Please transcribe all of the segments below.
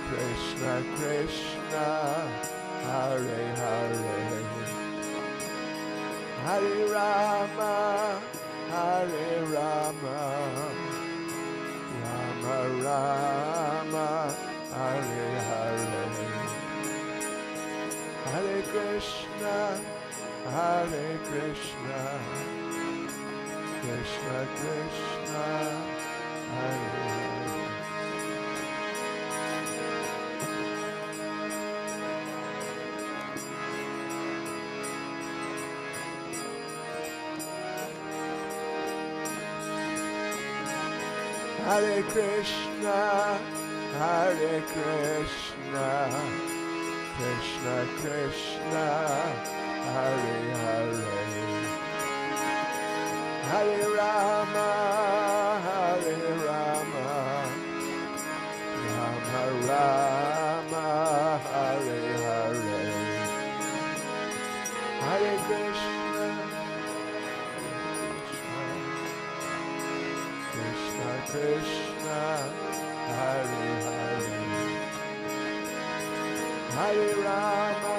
Krishna Krishna, Hare Hare, Hare Rama, Hare Rama, Rama Rama, Hare Hare, Hare Krishna, Hare Krishna, Krishna Krishna, Hare Hare. Hare Krishna, Hare Krishna, Krishna Krishna, Hare Hare, Hare Rama, Hare Rama, Rama Rama, Hare Hare, Hare Krishna, Krishna Krishna, Hare Hare, Hare Rama,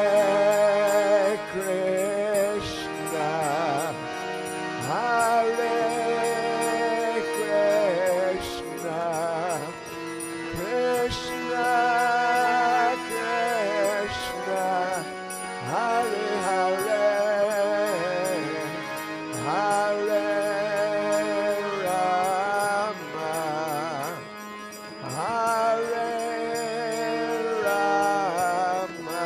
Hare Krishna, Hare Krishna, Krishna Krishna, Hare Hare, Hare Rama, Hare Rama,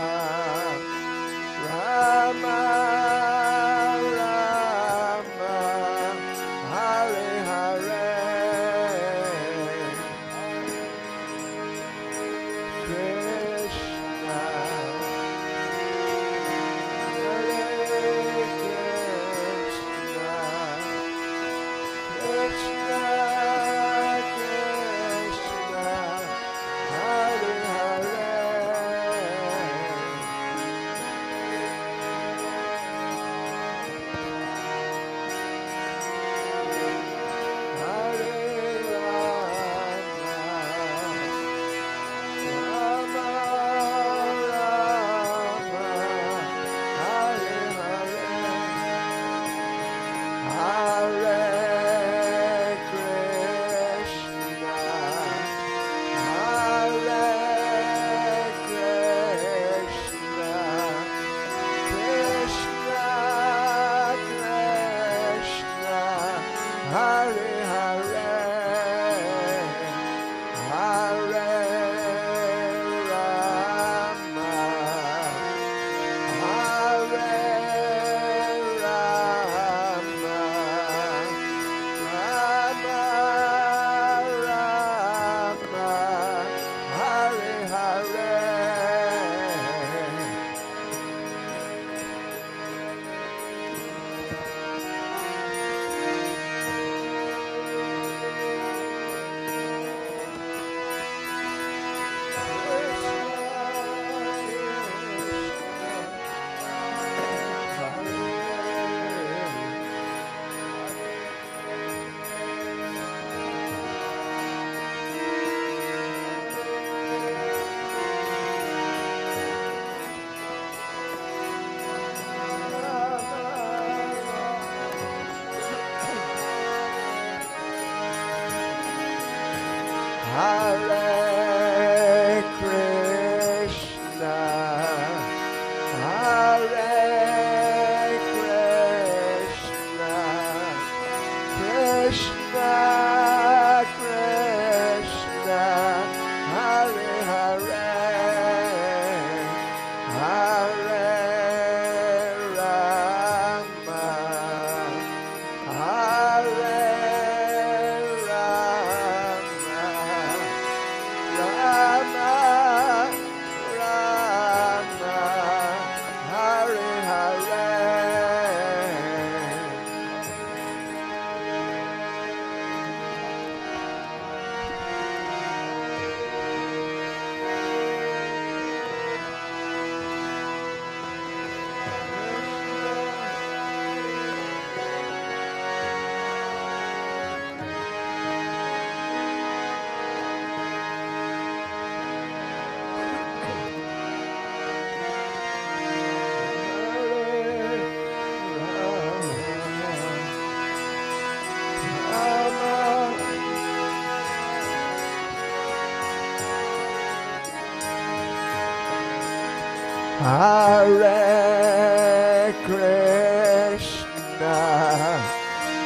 Hare Krishna,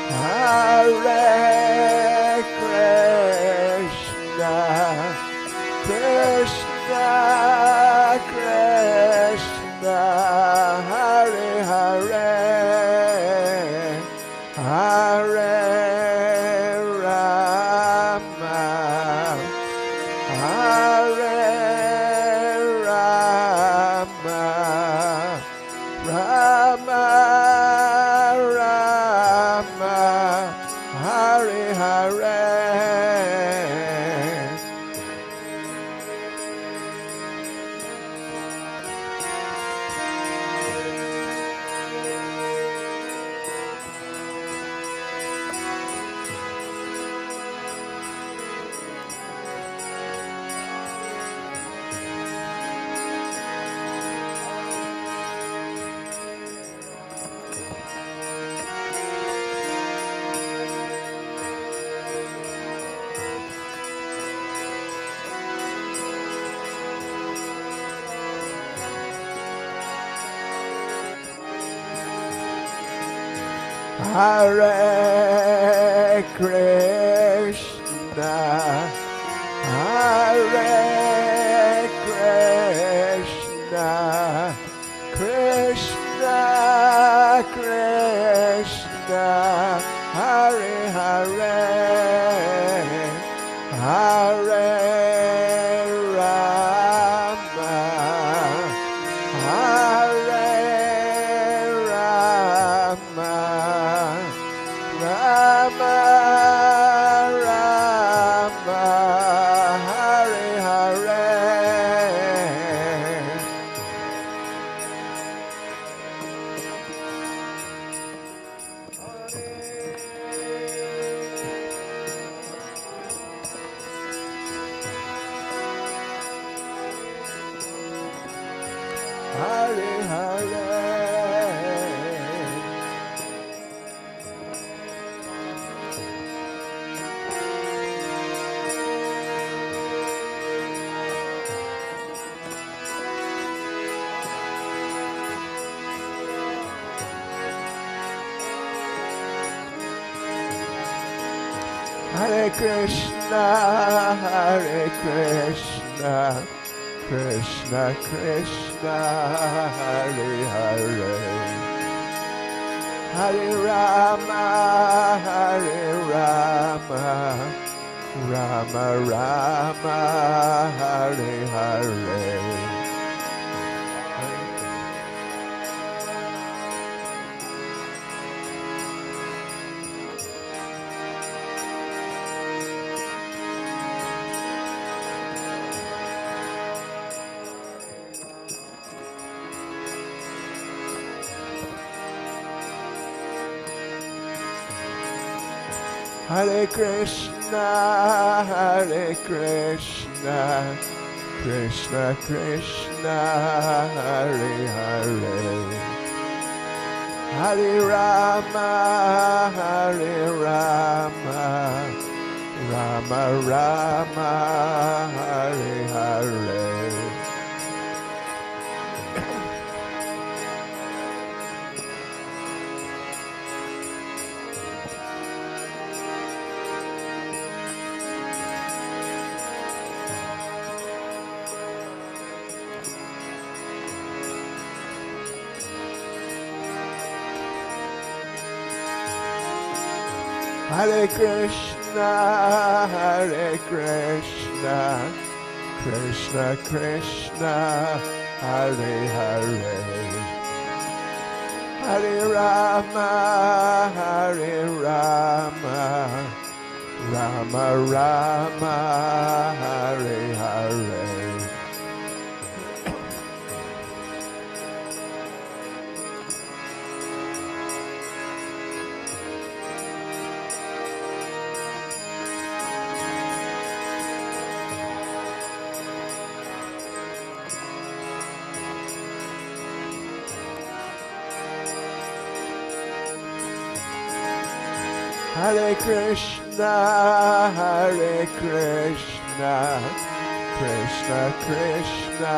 Hare Krishna, Krishna Krishna, Hare Hare, Hare Rama, Hare Rama, Rama Rama, Hare Hare. Hare Krishna, Hare Krishna, Krishna Krishna, Hare Hare, Hare Rama, Hare Rama, Rama Rama, Hare Hare. Hare Hare. Hare Krishna, Hare Krishna, Krishna Krishna, Hare Hare, Hare Rama, Hare Rama, Rama Rama, Hare Hare. Hare Krishna, Hare Krishna, Krishna Krishna, Hare Hare, Hare Rama, Hare Rama, Rama Rama, Hare Hare. Hare Krishna, Hare Krishna, Krishna Krishna, Hare Hare, Hare Rama, Hare Rama, Rama Rama, Hare Hare. Hare Krishna, Hare Krishna, Krishna Krishna,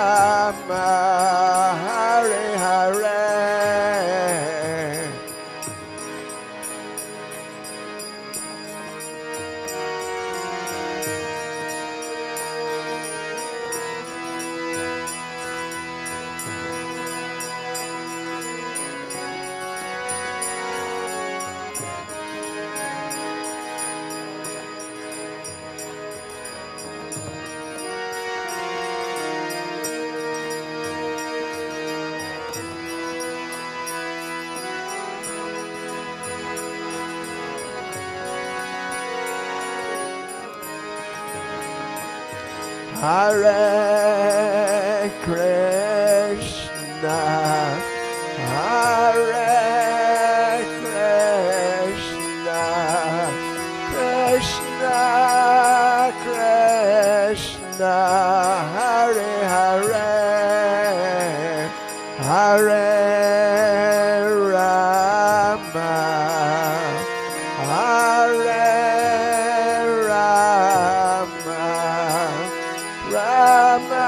Hare Hare. Hare Krishna, Hare Krishna, Krishna Krishna, Hare Hare, Hare Rama, Hare Rama, Rama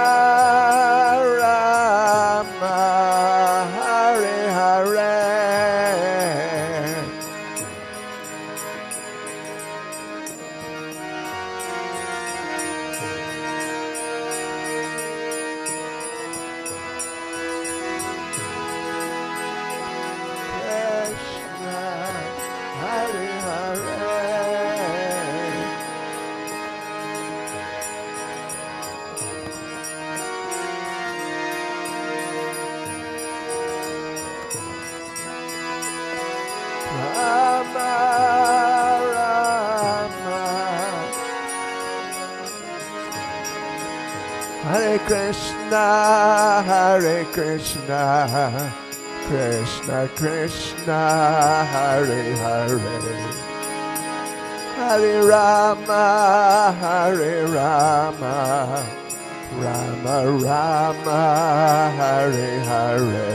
Rama, Rama. Hare Krishna, Krishna Krishna, Hare Hare. Hare Rama, Rama Rama, Hare Hare.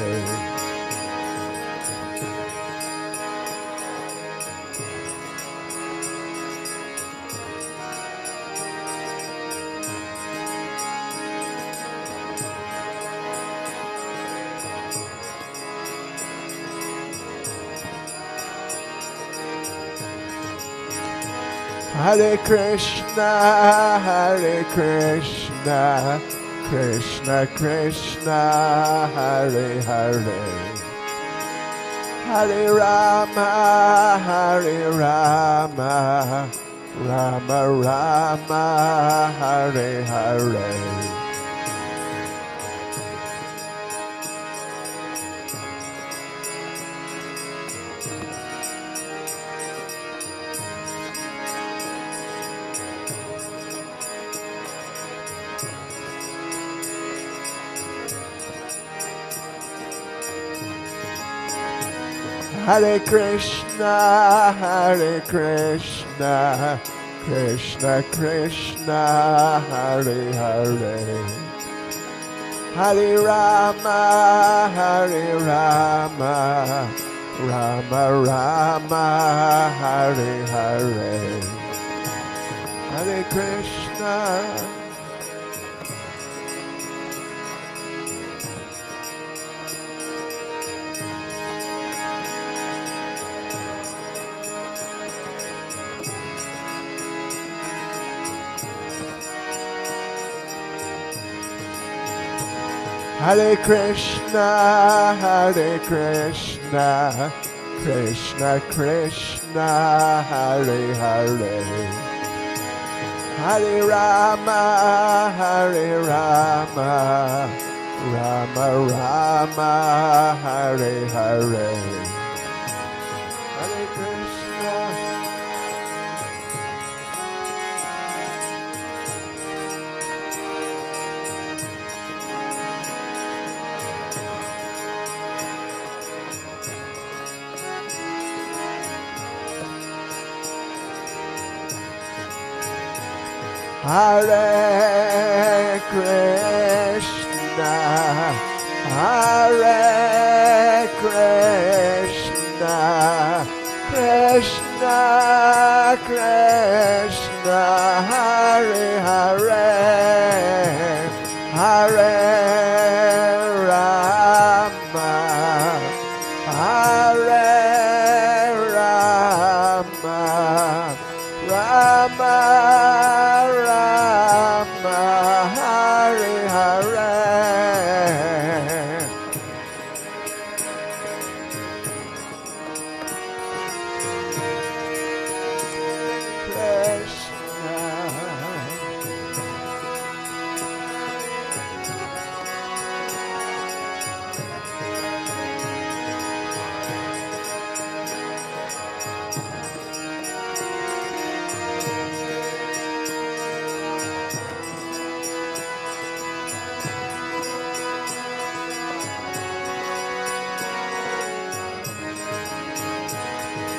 Hare Krishna, Krishna Krishna, Hare Hare. Hare Rama, Rama Rama, Hare Hare. Hare Krishna, Krishna Krishna, Hare Hare. Hare Rama, Rama Rama, Hare Hare. Hare Krishna. Hare Krishna, Krishna Krishna, Hare Hare. Hare Rama, Rama Rama, Hare Hare. Hare Krishna. Hare Krishna, Krishna Krishna, Hare Hare. Hare Rama, Rama Rama, Hare Hare.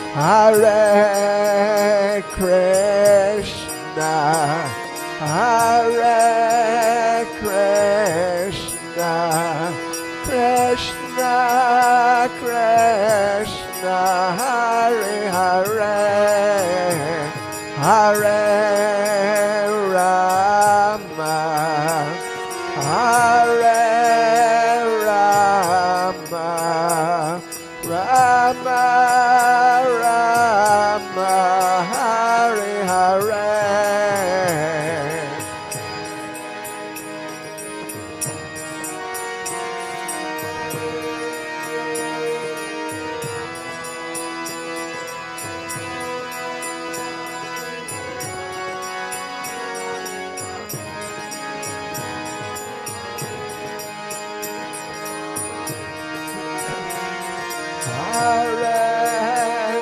Hare Krishna, Krishna Krishna, Hare Hare. Hare Rama, Rama Rama, Hare Hare. Hare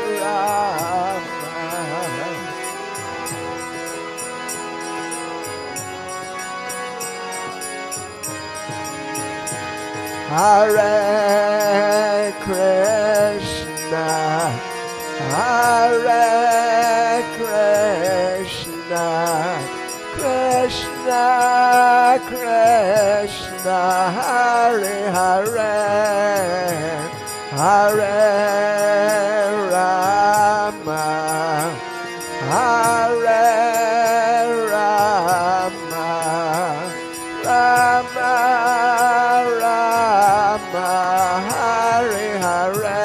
Hare Krishna, Hare Krishna, Krishna Krishna, Hare Hare, Hare Rama, Hare Rama, Rama Rama, Hare Hare.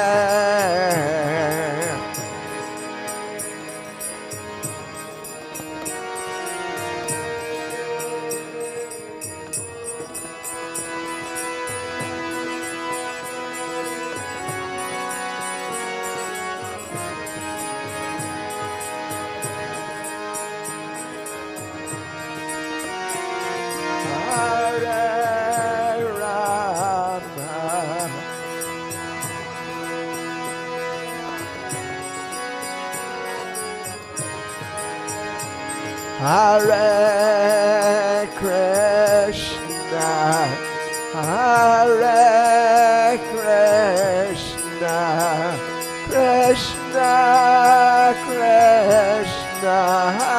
Hare Krishna, Hare Krishna, Krishna Krishna,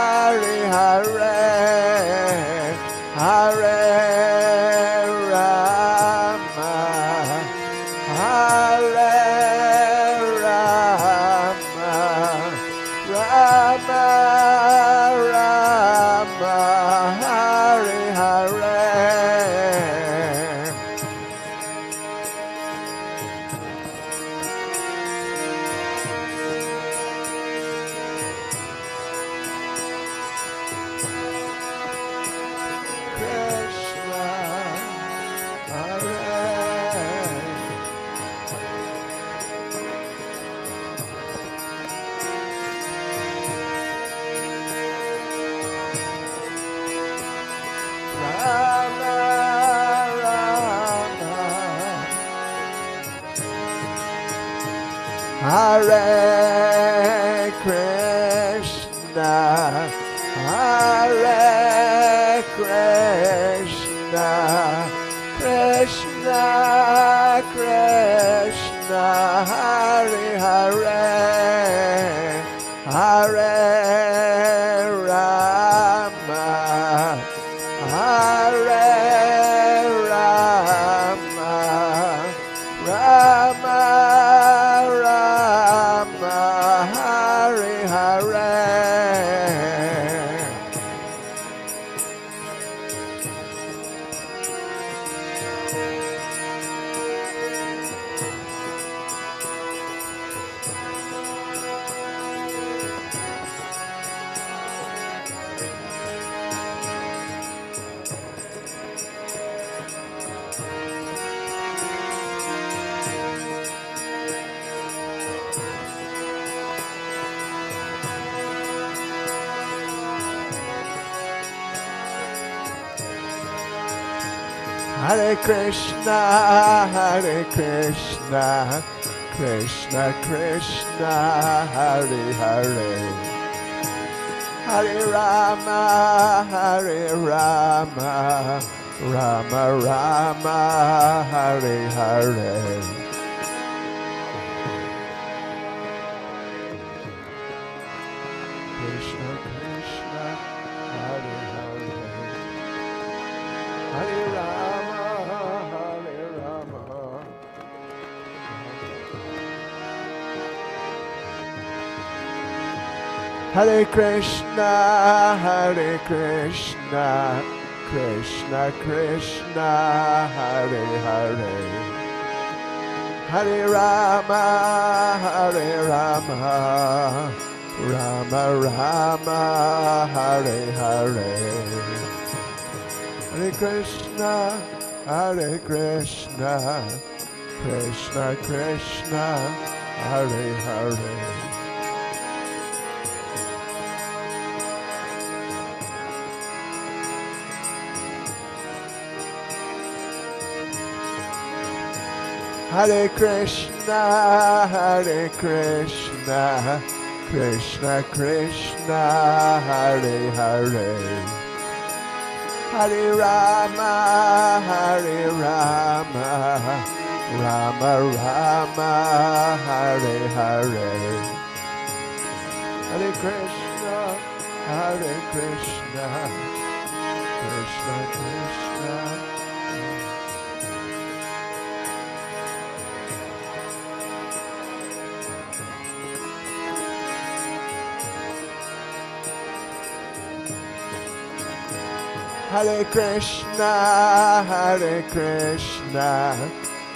Hare Hare, Hare Rama, Hare Rama, Rama Hare Hare. Krishna Hare. Rama, Rama. Hare Krishna, Hare Krishna, Krishna Krishna, Hare Hare, Hare Rama, Hare Rama, Rama Rama, Hare Hare. Hare Krishna, Hare Krishna, Krishna Krishna, Hare Hare, Hare Rama, Hare Rama, Rama Rama, Hare Hare. Krishna Krishna, Hare Hare, Hare Rama, Hare Rama. Hare Krishna, Hare Krishna, Krishna Krishna, Hare Hare, Hare Rama, Hare Rama, Rama Rama, Hare Hare. Hare Krishna, Hare Krishna, Krishna Krishna, Hare Hare. Hare Krishna, Hare Krishna, Krishna Krishna, Hare Hare, Hare Rama, Hare Rama, Rama Rama, Hare Hare. Hare Krishna, Hare Krishna, Krishna Krishna. Hare Krishna, Hare Krishna,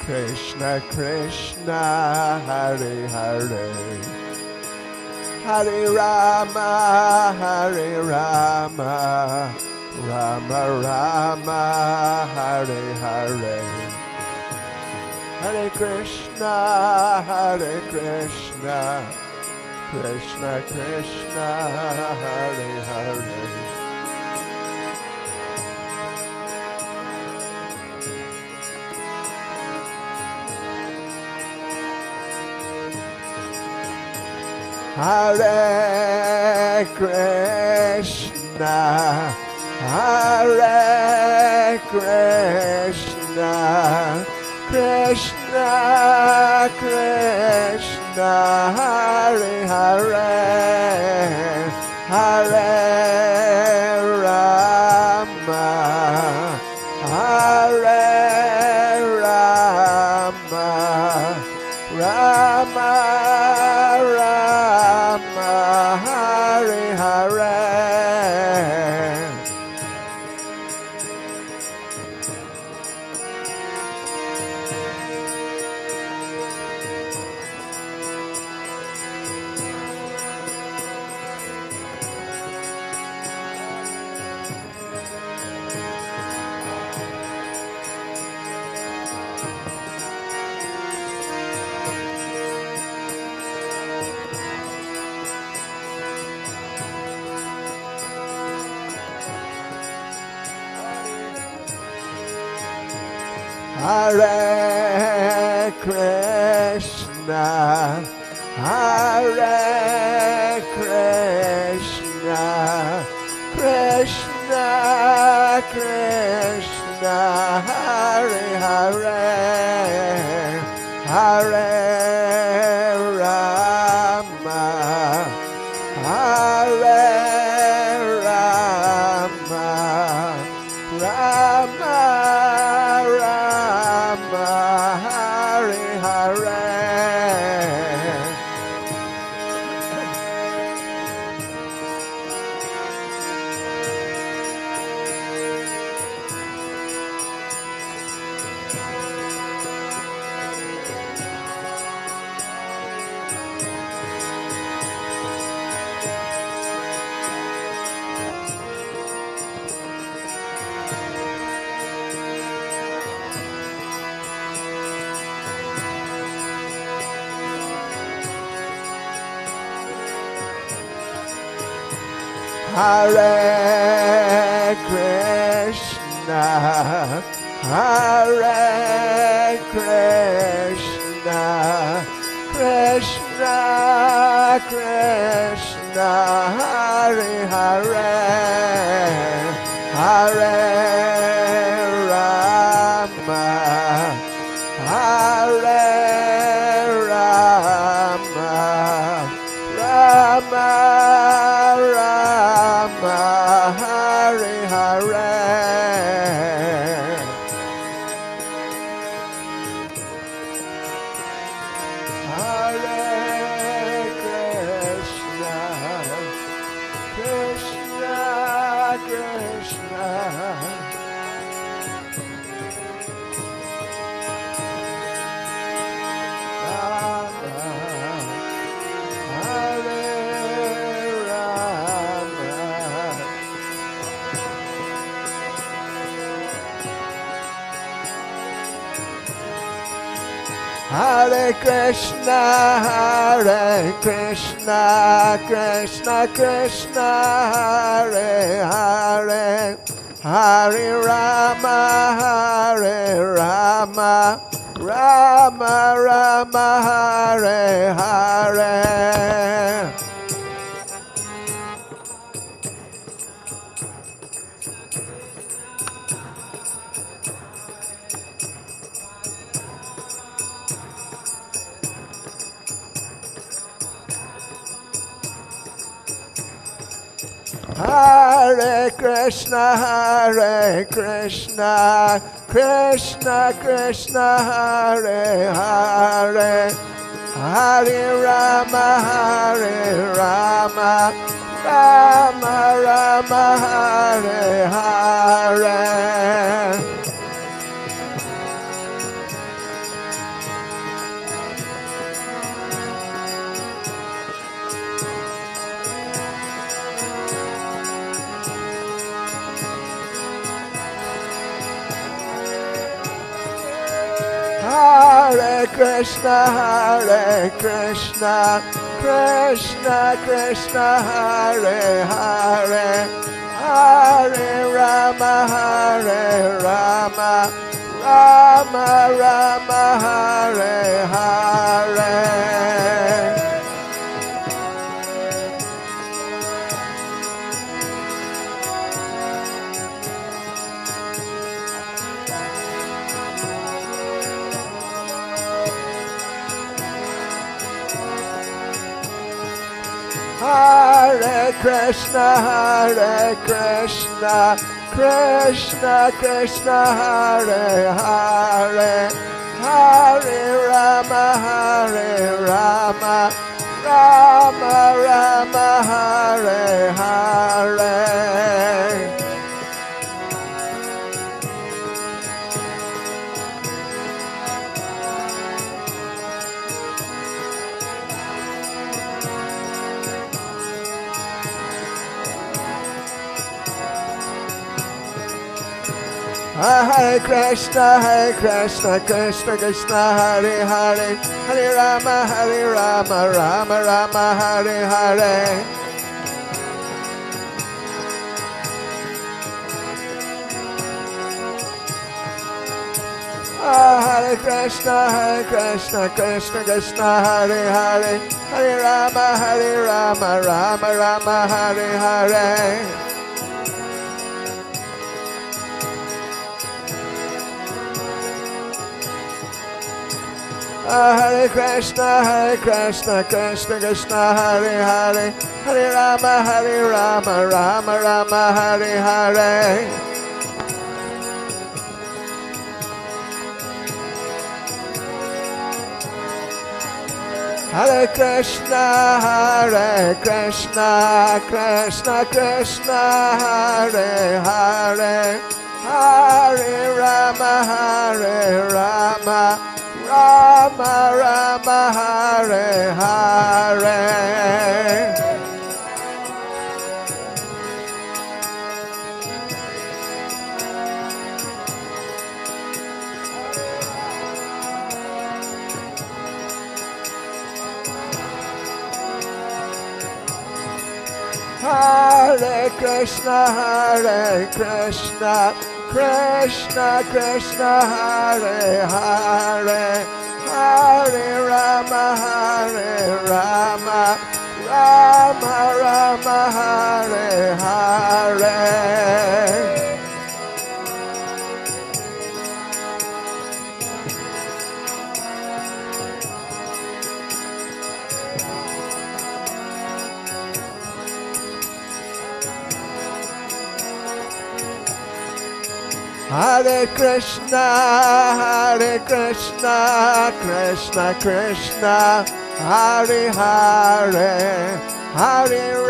Krishna Krishna, Hare Hare. Hare Rama, Hare Rama, Rama Rama, Hare Hare. Hare Krishna, Hare Krishna, Krishna Krishna, Hare Hare. Hare Krishna, Hare Krishna, Krishna Krishna, Hare Hare, Hare Rama, Hare Rama, Rama Hare Hare. Hare Krishna, Hare Krishna, Krishna Krishna, Hare Hare, Hare Rama, Hare Rama, Rama Hare Hare. Hare Krishna, Hare Krishna, Krishna Krishna, Hare Hare, Hare Rama, Hare Rama, Rama Hare Hare. Hare Krishna, Krishna Krishna. Hare Krishna, Hare Krishna, Krishna Krishna, Hare Hare, Hare Rama, Hare Rama, Rama Rama, Hare Hare. Hare Krishna, Krishna Krishna, Hare Hare, Hare Rama, Rama Rama, Hare Hare. Hare Krishna, Krishna Krishna, Hare Hare, Hare Rama, Rama Rama, Hare Hare. Hare Krishna, Krishna Krishna, Hare Hare, Hare Rama, Rama Rama, Hare Hare. Hare Krishna, Krishna Krishna, Hare Hare, Hare Rama, Rama Rama, Hare Hare. Hare Krishna, Krishna Krishna, Hare Hare, Hare Rama, Rama Rama, Hare Hare. Hare Krishna, Krishna Krishna, Hare Hare, Hare Rama, Rama Rama, Hare Hare. Hare Krishna, Krishna Krishna, Hare Hare, Hare Rama, Rama Rama, Hare Hare. Hare Krishna, Krishna Krishna, Hare Hare, Hare Rama, Rama Rama, Hare Hare. Hare Krishna, Krishna Krishna, Hare Hare, Hare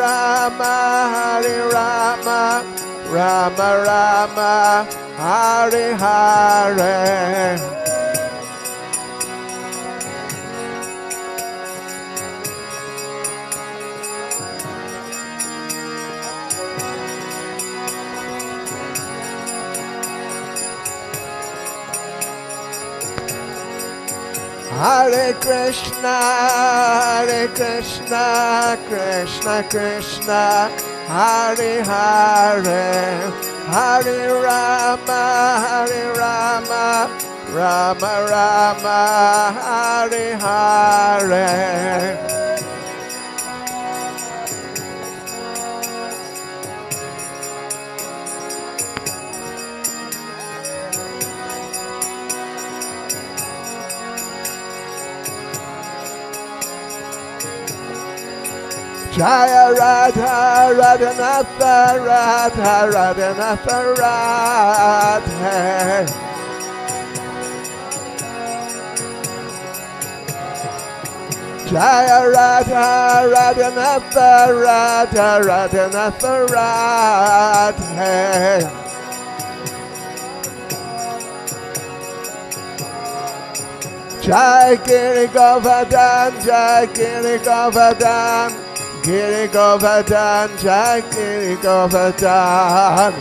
Rama, Rama Rama, Hare Hare. Hare Krishna, Krishna Krishna, Hare Hare, Hare Rama, Rama Rama, Hare Hare. Jaya Radha Radhanatha Radha Radhanatha Radhe. Jaya Radha Radhanatha Radha Radhanatha Radhe. Jai Giri Govardhan, Jai Giri Govardhan, Giri Govardhan, Jai Giri Govardhan.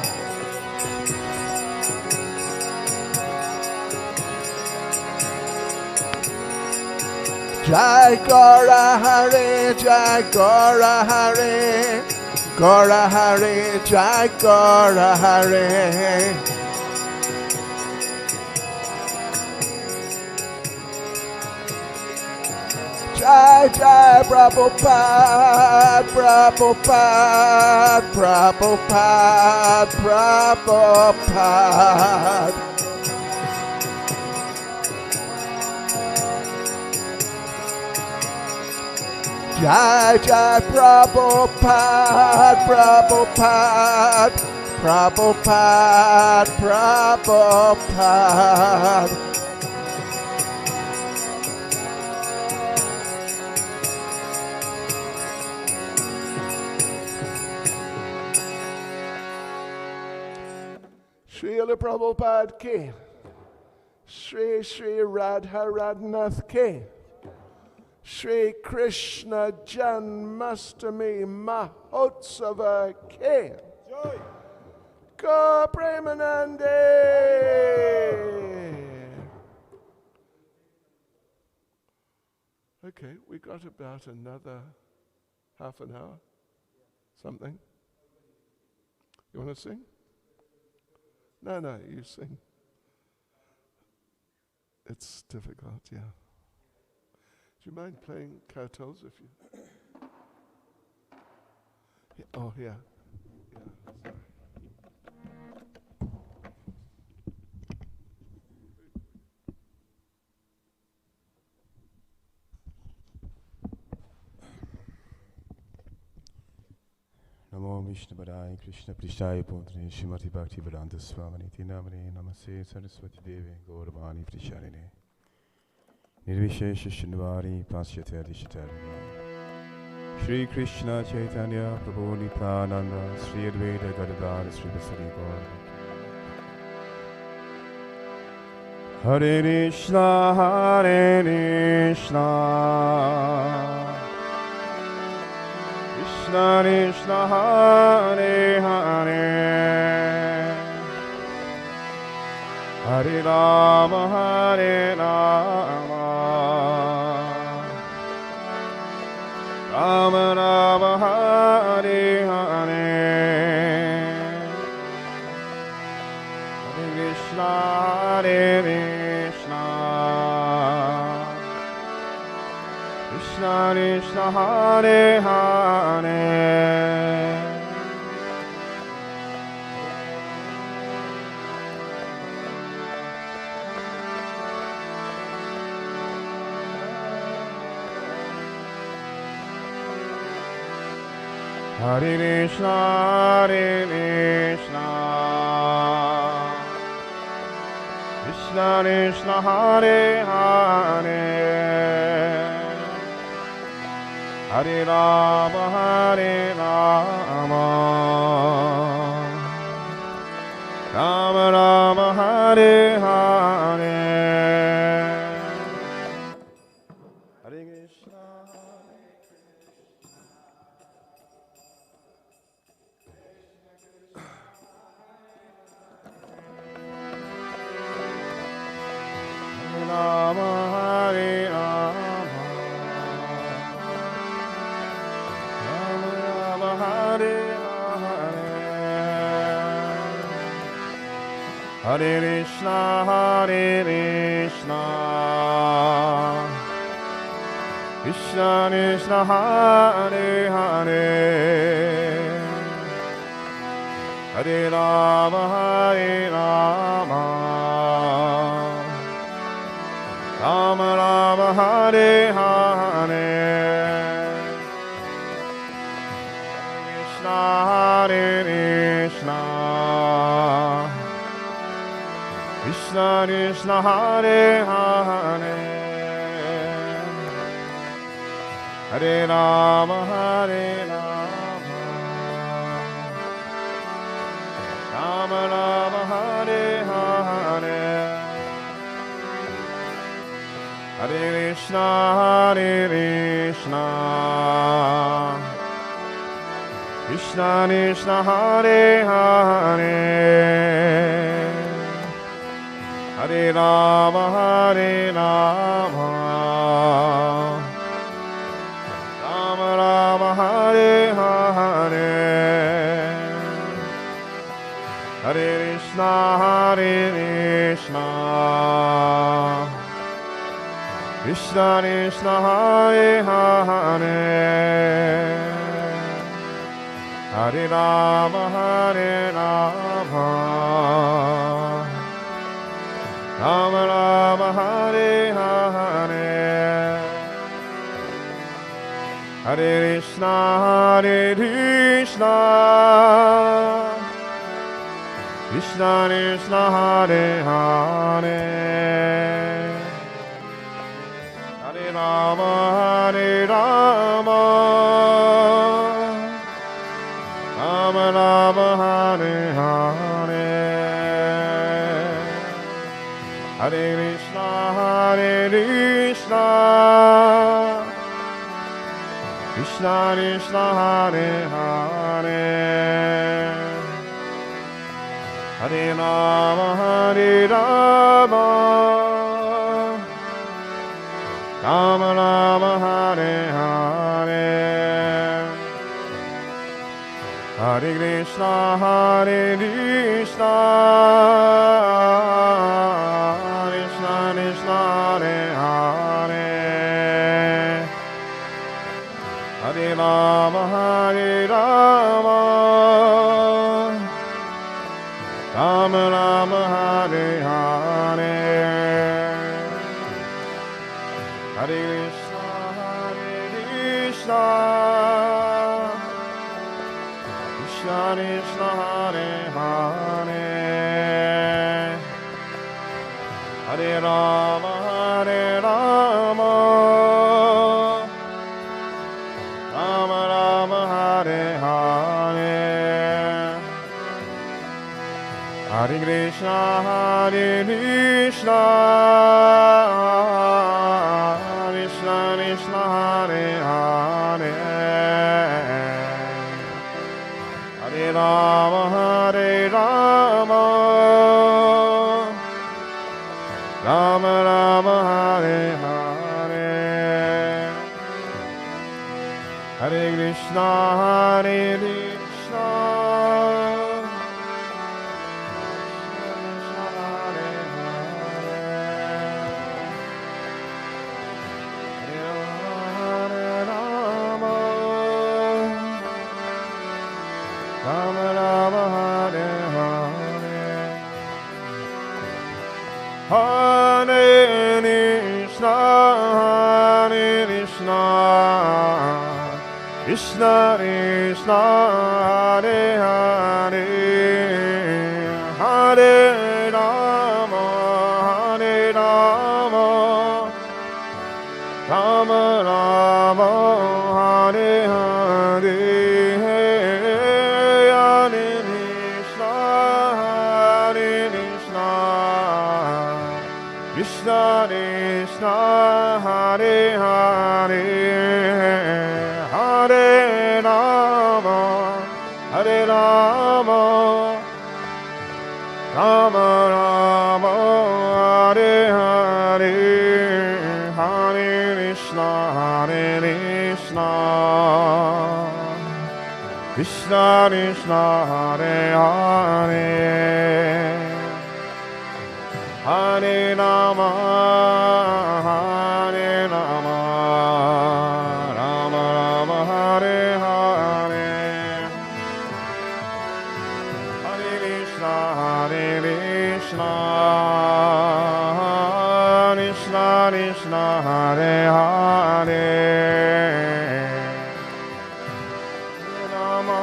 Jai Gora Hari, Jai Gora Hari, Gora Hari, Jai Gora Hari. Jai Jai Prabhupada, Prabhupada, Prabhupada, Prabhupada. Jai Jai Prabhupada, Prabhupada, Prabhupada, Prabhupada. Srila Prabhupada ki, Shri Shri Radha Radhanath ki, Shri Krishna Janmastami Mahotsava ki, Go Premanande. Okay, we got about another half an hour, something. You want to sing? No, you sing. It's difficult, yeah. Do you mind playing Kirtans if you... Yeah, oh, yeah. Sorry. Namo Vishnu Padaya Krishna Prishaya Putri Shrimati Bhakti Vedanta Swamini Namane Namaste Saraswati Devi Gauravani Prisharine Nirvishesha Shinvari Pasyate Adhishatari Shri Krishna Chaitanya Prabhu Nityananda Sri Advaita Gadadhara Sri Vasari Gaura Hare Krishna Hare Krishna Krishna Krishna Hare Hare Hare Rama Hare Rama Rama Rama Hare Hare Hare Krishna Hare Krishna Krishna Krishna Hare Hare Hare Krishna Hare Krishna Krishna Krishna Hare Hare Hare Rama Hare Rama Rama Rama Hare Hare Hare Krishna Rama Hare Rama Rama Rama Hare Hare Hare Krishna Hare Krishna Krishna Krishna Hare Hare Hare Rama Hare Rama Rama Rama Hare Hare Hare Krishna, Krishna Krishna Hare Hare, Hare Rama Hare Rama, Rama Rama Hare Hare, Hare Krishna Hare Krishna, Krishna Krishna Hare Hare, Hare Rama Hare Rama, Rama Rama Hare Hare, Hare Krishna Hare Krishna, Krishna Krishna Hare Hare, Hare Rama Hare Rama, Rama Rama Hare Hare, Hare Krishna Hare Krishna, Krishna Krishna Hare Hare, Hare Rama Hare Rama, Rama Rama Hare Hare, Hare Krishna Hare Krishna, Krishna Krishna Hare Hare, Hare Rama Hare Rama, Rama Rama Hare Hare, Hare Krishna Hare Krishna, Krishna Krishna Hare Hare, Hare Rama Hare Rama, Rama Rama Hare Hare, Hare Krishna Hare Krishna, Krishna Krishna Hare Hare, Hare Rama Hare Rama, Rama Rama Hare Hare, Hare Krishna Hare Krishna, Krishna Krishna Hare Hare, Hare Rama Hare Rama, Rama Rama Hare Hare, Hare Krishna Hare Krishna, Hare Krishna, Hare Krishna, Krishna Krishna, Hare Hare, Hare Rama, Hare Rama, Rama Rama, Hare Hare, Hare Krishna, Hare Krishna, Krishna Krishna, Hare Hare, Hare Rama, Hare Rama, Rama Rama, Hare Hare, Hare Krishna, Hare Krishna, Krishna Krishna, Hare Hare, Hare Rama, Hare Rama, Rama Rama, Hare Hare, Hare Krishna, Hare Krishna, Krishna Krishna, Hare Hare, Rama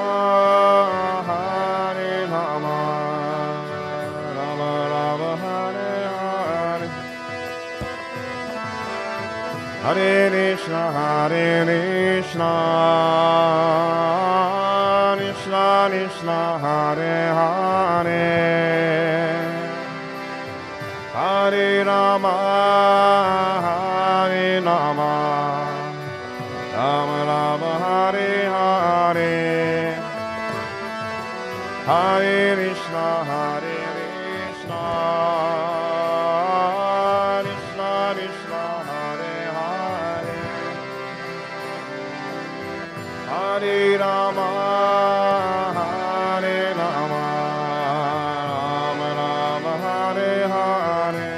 Krishna, Hare Krishna, Krishna Krishna, Hare Hare, Hare Rama, Hare Rama, Rama Rama, Hare Hare, Hare Krishna, Hare Krishna, Krishna Krishna, Hare Hare, Hare Rama, Hare Rama, Rama Rama, Hare Hare,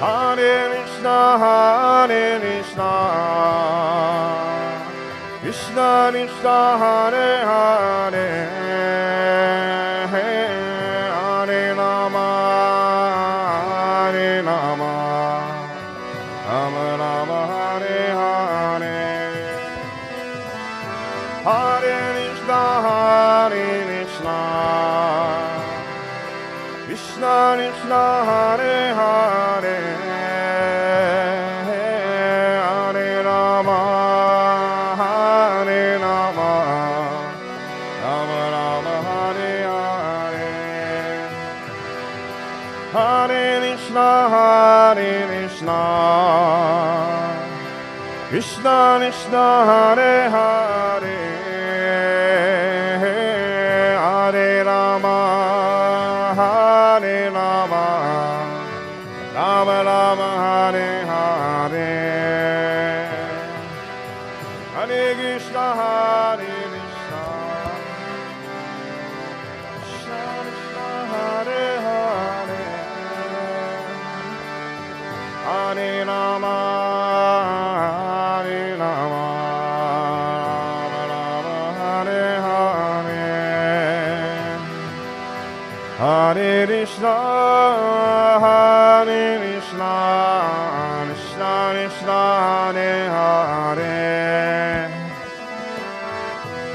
Hare Krishna, Hare Krishna, Krishna Krishna, Hare Hare, Hare Rama, Hare Rama, Rama Rama, Hare Hare, Hare Krishna, Hare Krishna, Krishna Krishna, Hare Hare, Hare Rama, Hare Rama, Rama Rama, Hare Hare, Hare Krishna, Hare Krishna, Krishna Krishna, Hare Hare, Hare Rama, Hare Rama, Rama Rama, Hare Hare, Hare Krishna, Hare Krishna, Krishna Krishna, Hare Hare, Hare Rama, Hare Rama, Rama Rama, Hare Hare, Hare Krishna, Hare Krishna, Krishna Krishna, Hare Hare,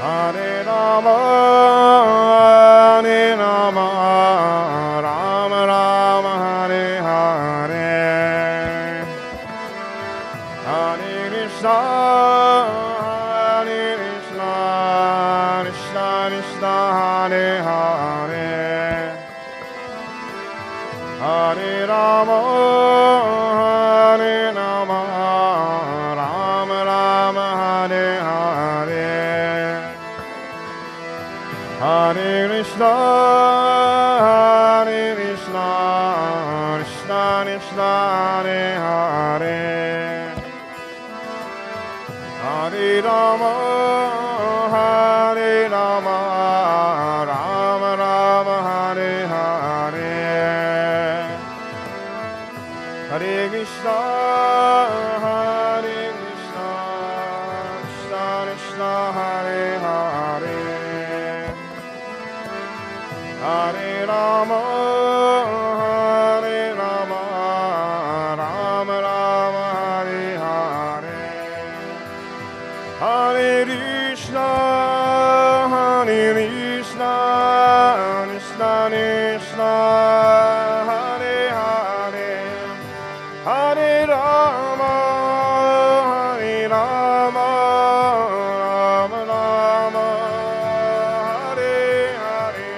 Hare Rama, Hare Rama, Rama Rama, Hare Hare, Hare Krishna, Hare Krishna, Krishna Krishna, Hare Hare, Hare Rama, Hare Rama, Rama Rama, Hare Hare, Hare Krishna, Hare Krishna, Krishna Krishna, Hare Hare, Hare Rama, Hare Rama, Rama Rama, Hare Hare, Hare Krishna, Hare Krishna, Krishna Krishna, Hare Hare, Hare Rama, Hare Rama, Rama Rama, Hare Hare, Hare Krishna, Hare Krishna, Krishna Krishna, Hare Hare, Hare Rama, Hare Rama, Rama Rama, Hare Hare.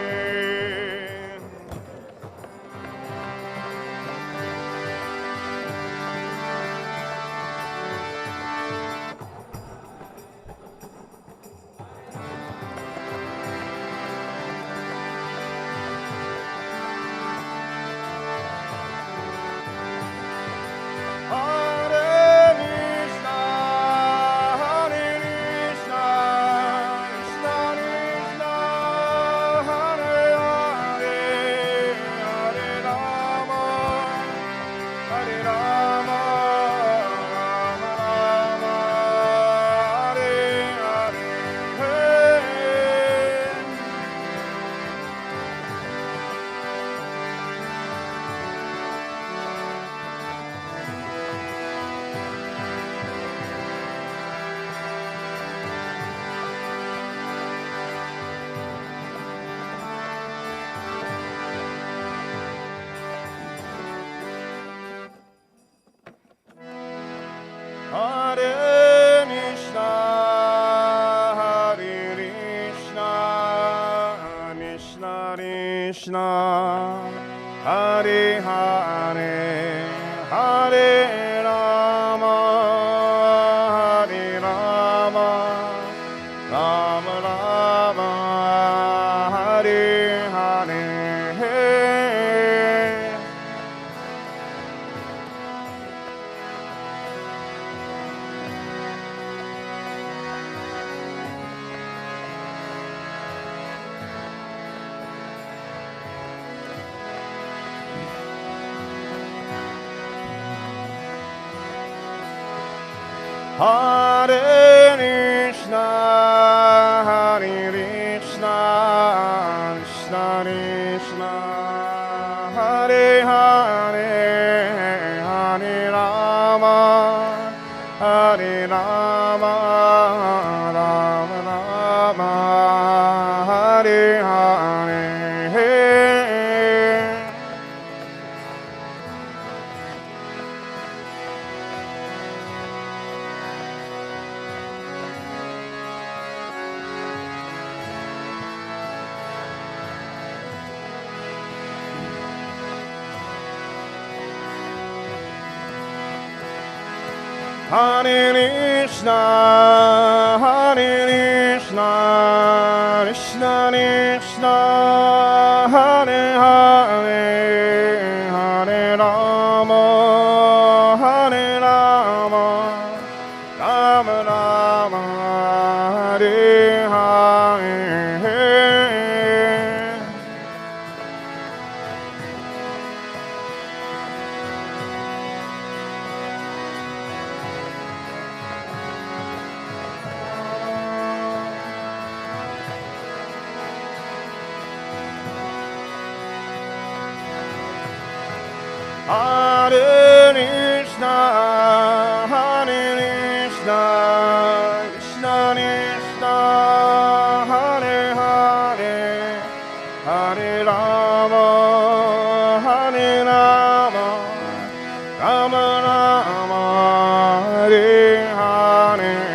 Krishna, Hare Hare, Hare Rama, Hare Rama, Rama Rama, Hare Hare. Hare Krishna, Hare Krishna, Krishna Krishna, Hare Hare, Hare Rama, Hare Rama, Rama Rama, Hare Hare. Hare Krishna, Hare Krishna, Krishna Krishna, Hare Hare, Hare Rama, Hare Rama, Rama Rama, Hare Hare. Hare Krishna, Hare Krishna, Krishna Krishna, Hare Hare, Hare Rama, Hare Rama, Rama Rama, Hare Hare.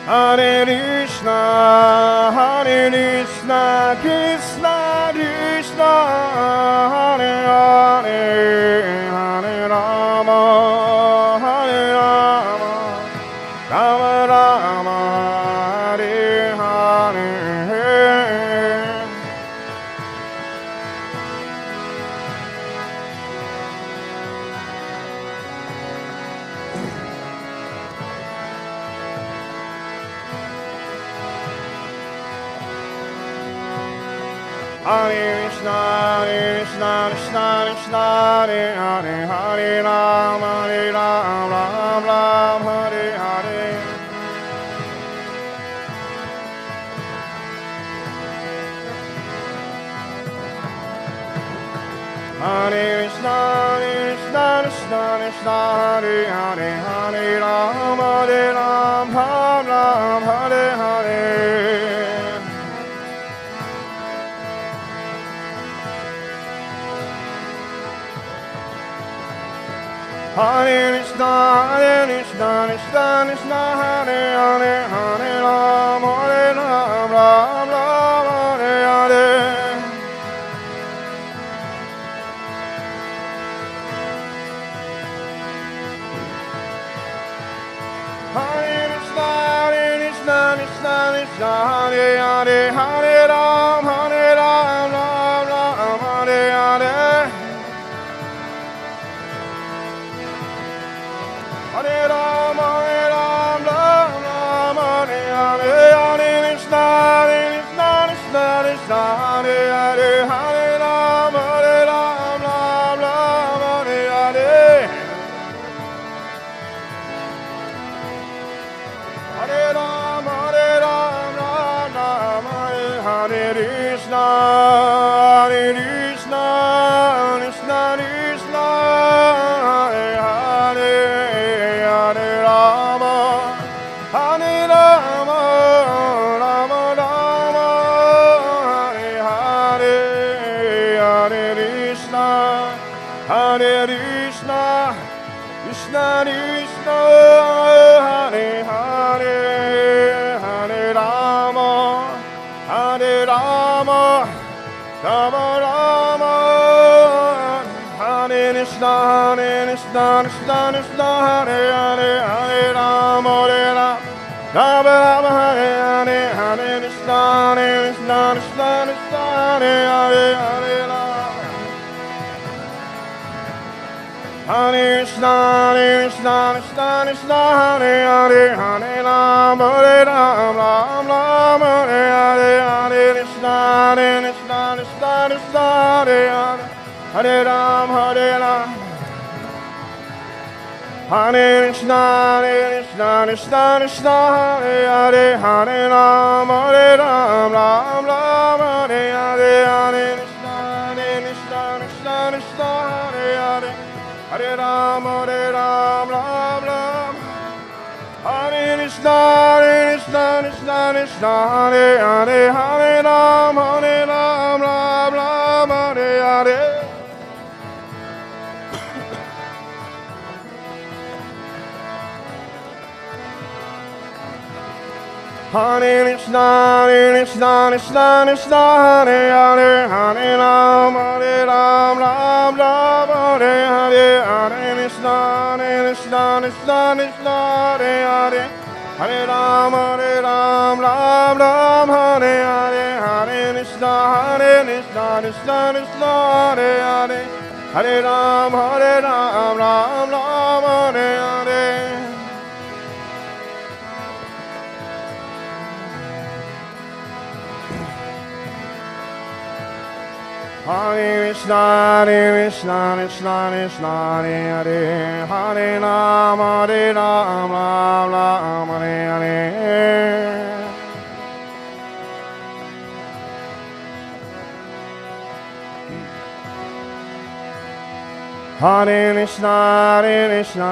Hare Krishna, Hare Krishna, Krishna Krishna, Hare Hare, Hare Rama, Hare Rama, Rama Rama, Hare Hare. Hare Krishna, Krishna Krishna, Krishna Hare Hare, Hare Rama, Hare Rama, Rama Rama, Hare Hare. Hare Krishna, Krishna Krishna, Krishna Hare Hare, Hare Rama, Hare Rama, Rama Rama, Hare Hare. Hare Krishna, Hare Krishna, Krishna Krishna, Hare Hare, Hare Rama, Hare Rama, Rama Rama, Hare Hare. Hare Krishna, Hare Krishna, Krishna Krishna, Hare Hare, Hare Rama, Hare Rama, Rama Rama, Hare Hare. Hare Rama, Hare Rama, Rama Hare Hare, Hare Krishna, Hare Krishna, Krishna Krishna, Hare Hare, Hare Rama, Hare Rama, Rama Hare Hare. Hare Rama, Hare Rama, Rama Hare Hare. Hare Krishna, Krishna Krishna, Hare Hare, Hare Rama, Hare Rama, Rama Rama, Hare Krishna, Krishna Krishna, Hare Hare, Hare Rama, Hare Rama, Rama Rama, Hare Hare, Hare Krishna, Krishna Krishna, Hare Hare, Hare Rama. Hare Krishna, Krishna Krishna, Hare Hare, Hare Rama, Hare Rama, Rama Rama, Hare Hare, Hare Krishna, Krishna Krishna, Hare Hare, Hare Rama, Hare Rama. Hare Krishna, Krishna Krishna, Hare Hare, Hare Rama, Hare Rama, Rama Rama, Hare Hare, Hare Krishna, Krishna Krishna, Hare Hare, Hare Rama, Hare Rama, Rama Rama. Hare Krishna, Krishna Krishna, Hare Hare, Hare Rama, Hare Rama, Rama Rama, Hare Hare. Hare Krishna, Krishna Krishna, Hare Hare, Hare Rama, Hare Rama, Rama Rama, Hare Hare, Hare Krishna, Krishna Krishna, Hare Hare, Hare Rama, Hare Rama, Rama Rama, Hare Hare, Hare Krishna, Krishna Krishna, Hare Hare, Hare Rama, Hare Rama, Rama Rama, Hare Hare. Hare Krishna, Krishna Krishna, Hare Hare, Hare Rama, Hare Rama, Rama Hare Hare. Hare Krishna, Krishna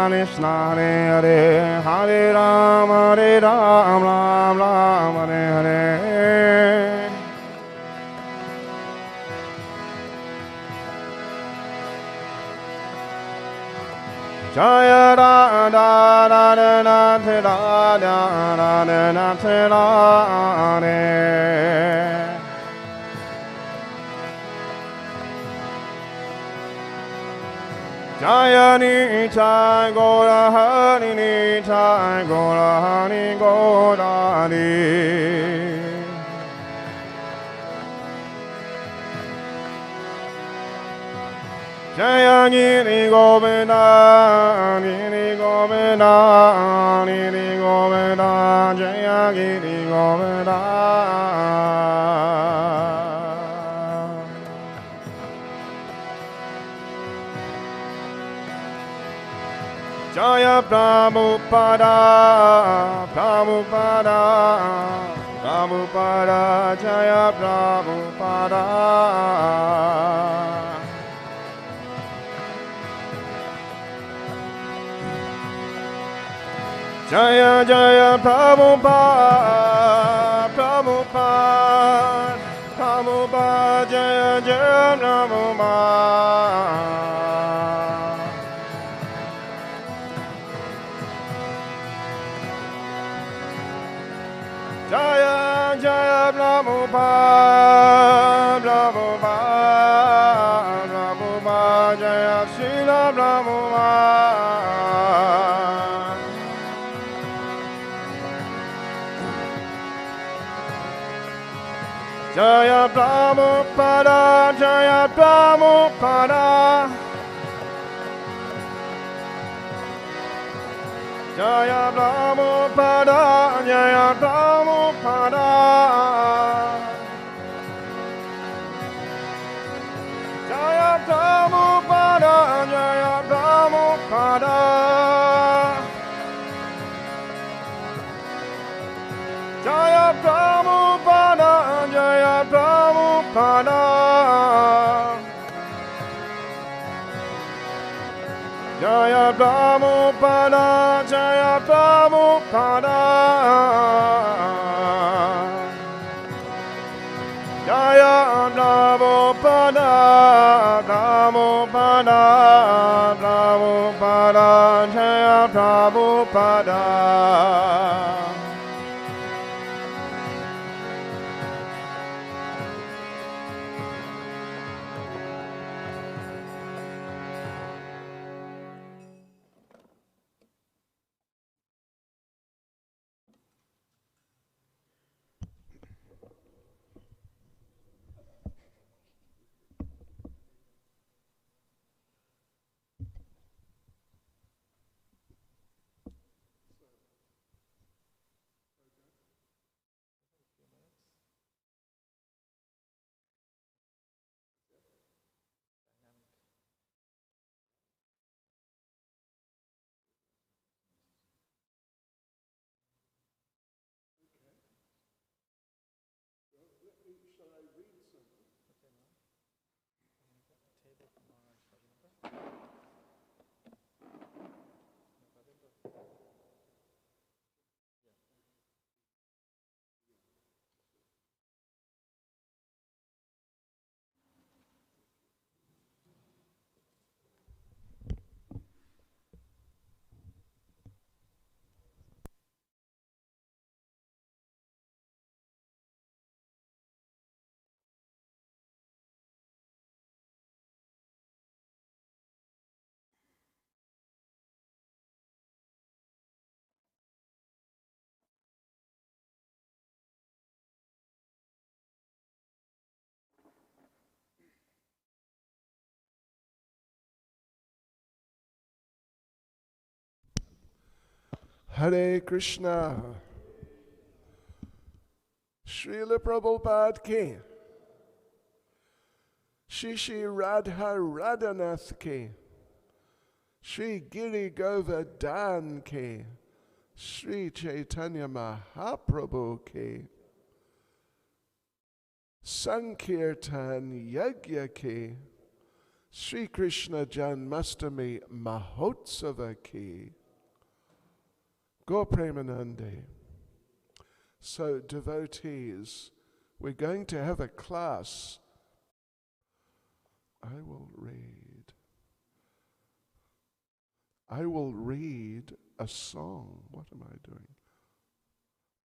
Krishna, Hare Hare, Hare Rama, Hare Rama, Rama Hare Hare. Jaya Radha Radha Radha Radha Radha Radha Radha. Jaya Nitai Gora Hari Nitai Gora Hari Gora Hari. Jaya Giri Govinda, Giri Govinda, Giri Govinda, Jaya Giri Govinda. Jaya Prabhupada, Prabhupada, Prabhupada, Jaya Prabhupada. Jaya Jaya Prabhupada, Prabhupada, Prabhupada, Jaya Jaya Prabhupada. Jaya Jaya Prabhupada, Prabhupada, Prabhupada, Jaya Srila Prabhupada. Jaya Prabhupada, Jaya Prabhupada. Jaya Prabhupada, Jaya Prabhupada. Jaya Prabhupada, Jaya Prabhupada. Jaya Prabhupada, Jaya Prabhupada. Jaya Prabhupada, Jaya Prabhupada. Jaya Prabhupada, Prabhupada, Prabhupada, Jaya Prabhupada. Hare Krishna. Srila Prabhupada ki. Shri Radha Radhanath ki. Shri Giri Govardhan ki. Shri Chaitanya Mahaprabhu ki. Sankirtan Yagya ki. Shri Krishna Janmastami Mahotsava ki. Go Premanande. So devotees, we're going to have a class. I will read a song. What am I doing?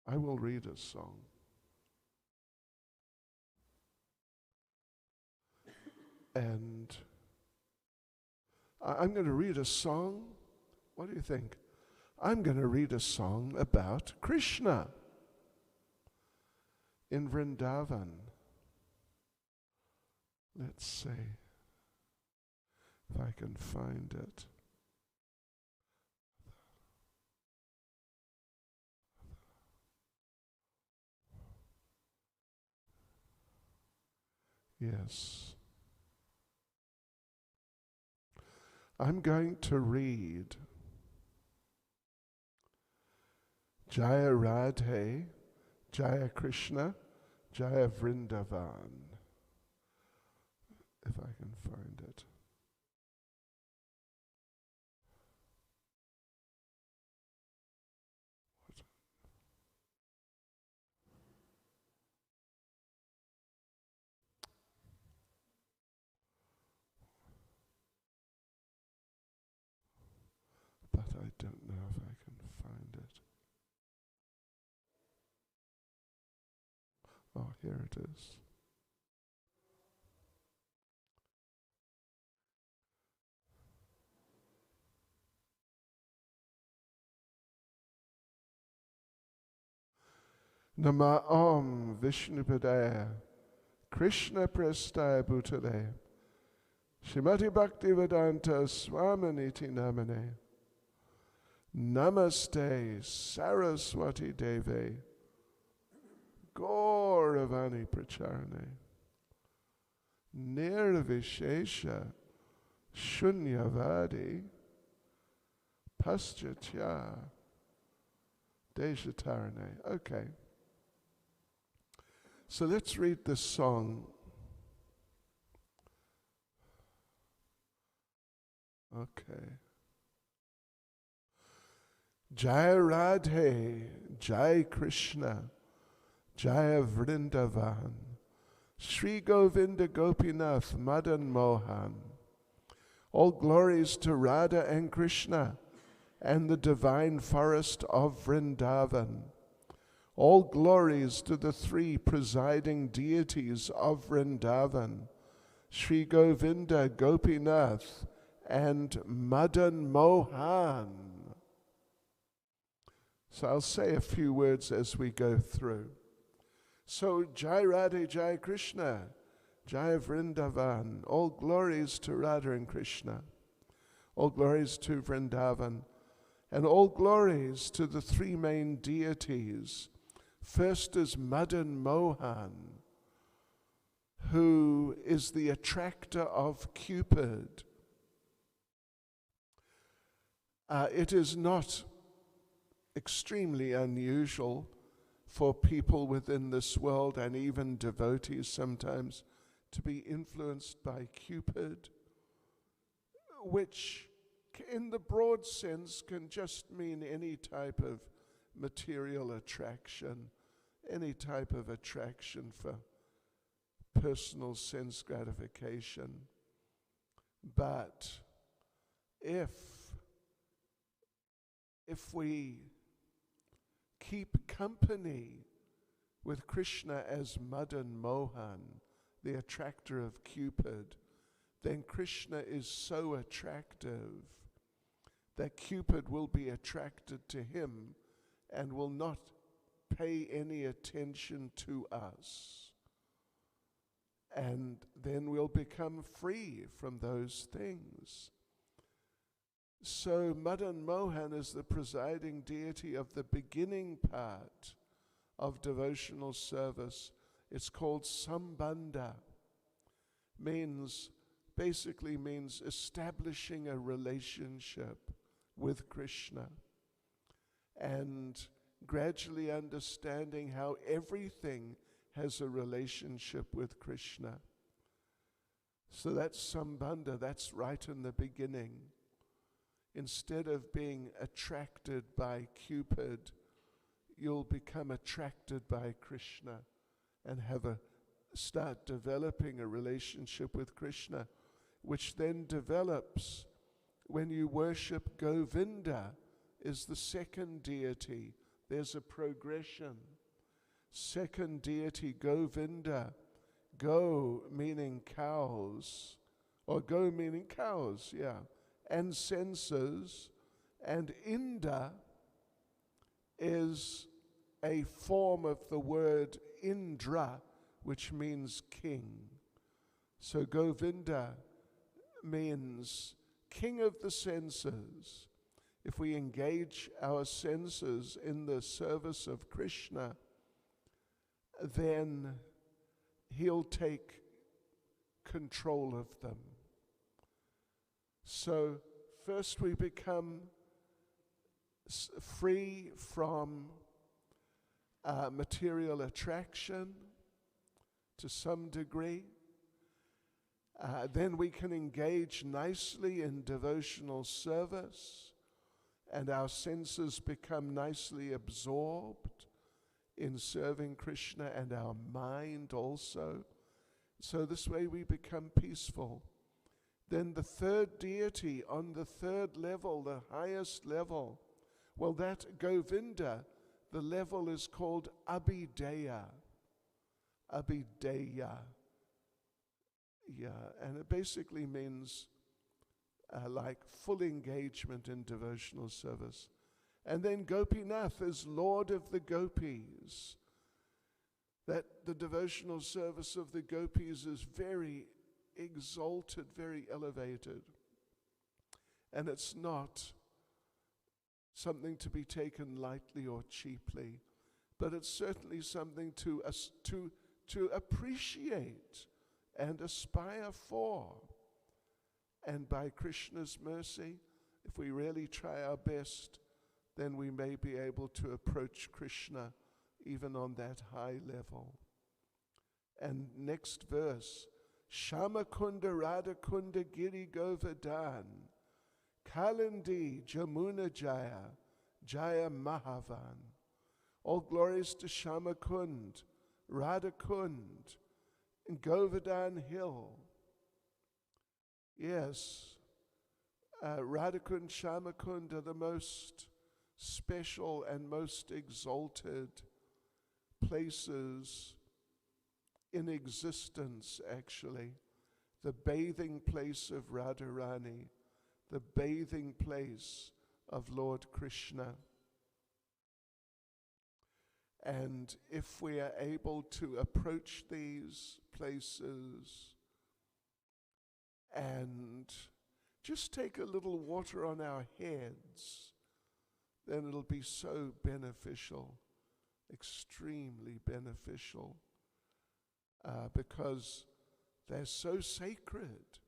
I will read a song. And I'm going to read a song. What do you think? I'm going to read a song about Krishna in Vrindavan. Let's see if I can find it. Yes. I'm going to read Jaya Radhe, Jaya Krishna, Jaya Vrindavan. If I can find it. But I don't know if I can find it. Oh, here it is. Nama Om Vishnupadaya Krishna Prastaya Bhutale Shrimati Bhaktivedanta Swaminiti Namane Namaste Saraswati Deve Gauravani Pracharane Nirvishesha Shunyavadi Paschatya Deshatarane. Okay. So let's read this song. Okay. Jai Radhe, Jai Krishna, Jaya Vrindavan, Shri Govinda Gopinath Madan Mohan, All glories to Radha and Krishna and the divine forest of Vrindavan. All glories to the three presiding deities of Vrindavan, Sri Govinda, Gopinath, and Madan Mohan. So I'll say a few words as we go through. So Jai Radha, Jai Krishna, Jai Vrindavan, all glories to Radha and Krishna, all glories to Vrindavan, and all glories to the three main deities. First is Madan Mohan, who is the attractor of Cupid. It is not extremely unusual for people within this world, and even devotees sometimes, to be influenced by Cupid, which in the broad sense can just mean any type of material attraction, any type of attraction for personal sense gratification. But if we keep company with Krishna as Madan Mohan, the attractor of Cupid, then Krishna is so attractive that Cupid will be attracted to him and will not pay any attention to us. And then we'll become free from those things. So Madan Mohan is the presiding deity of the beginning part of devotional service. It's called Sambandha. Basically means establishing a relationship with Krishna and gradually understanding how everything has a relationship with Krishna. So that's Sambandha, that's right in the beginning. Instead of being attracted by Cupid, you'll become attracted by Krishna and start developing a relationship with Krishna, which then develops when you worship Govinda, is the second deity. There's a progression. Second deity, Govinda. Go meaning cows, or go meaning cows, yeah, and senses, and Inda is a form of the word Indra, which means king. So Govinda means king of the senses. If we engage our senses in the service of Krishna, then he'll take control of them. So first we become free from material attraction to some degree. Then we can engage nicely in devotional service, and our senses become nicely absorbed in serving Krishna, and our mind also. So this way we become peaceful. Then the third deity on the third level, the highest level, well, that Govinda, the level is called Abhideya. Abhideya. Yeah, and it basically means like full engagement in devotional service. And then Gopinath is Lord of the Gopis. That the devotional service of the Gopis is very exalted, very elevated. And it's not something to be taken lightly or cheaply, but it's certainly something to appreciate and aspire for. And by Krishna's mercy, if we really try our best, then we may be able to approach Krishna even on that high level. And next verse, Shama Kunda Radha Kunda Giri Govardhan, Kalindi Jamuna Jaya, Jaya Mahavan. All glories to Shama Kund, Radha Kund, and Govardhan Hill. Yes, Radhakund, Shyamakund are the most special and most exalted places in existence, actually. The bathing place of Radharani, the bathing place of Lord Krishna. And if we are able to approach these places and just take a little water on our heads, then it'll be so beneficial, extremely beneficial, because they're so sacred,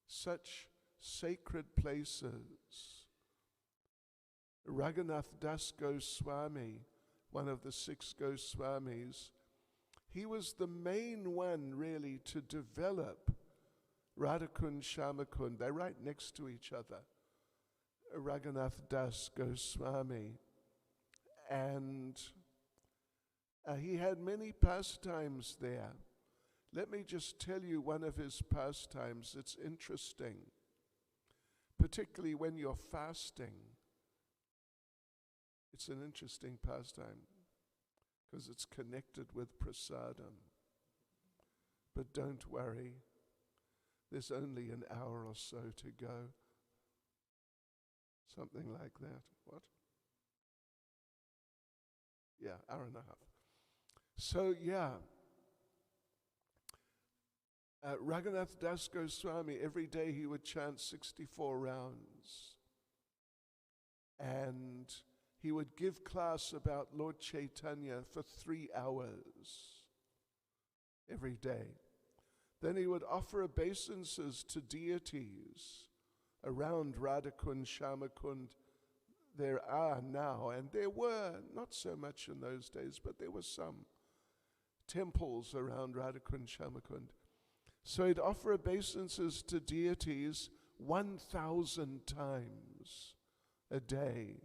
such sacred places. Raghunath Das Goswami, one of the 6 Goswamis, he was the main one really to develop Radhakund, Shyamakund. They're right next to each other. Raghunath Das Goswami. And he had many pastimes there. Let me just tell you one of his pastimes. It's interesting, particularly when you're fasting. It's an interesting pastime because it's connected with prasadam. But don't worry, there's only an hour or so to go. Something like that. What? Yeah, hour and a half. So, yeah. Raghunath Das Goswami, every day he would chant 64 rounds. And he would give class about Lord Chaitanya for 3 hours every day. Then he would offer obeisances to deities around Radhakund, Shyamakund. There are now, and there were, not so much in those days, but there were some temples around Radhakund, Shyamakund. So he'd offer obeisances to deities 1,000 times a day.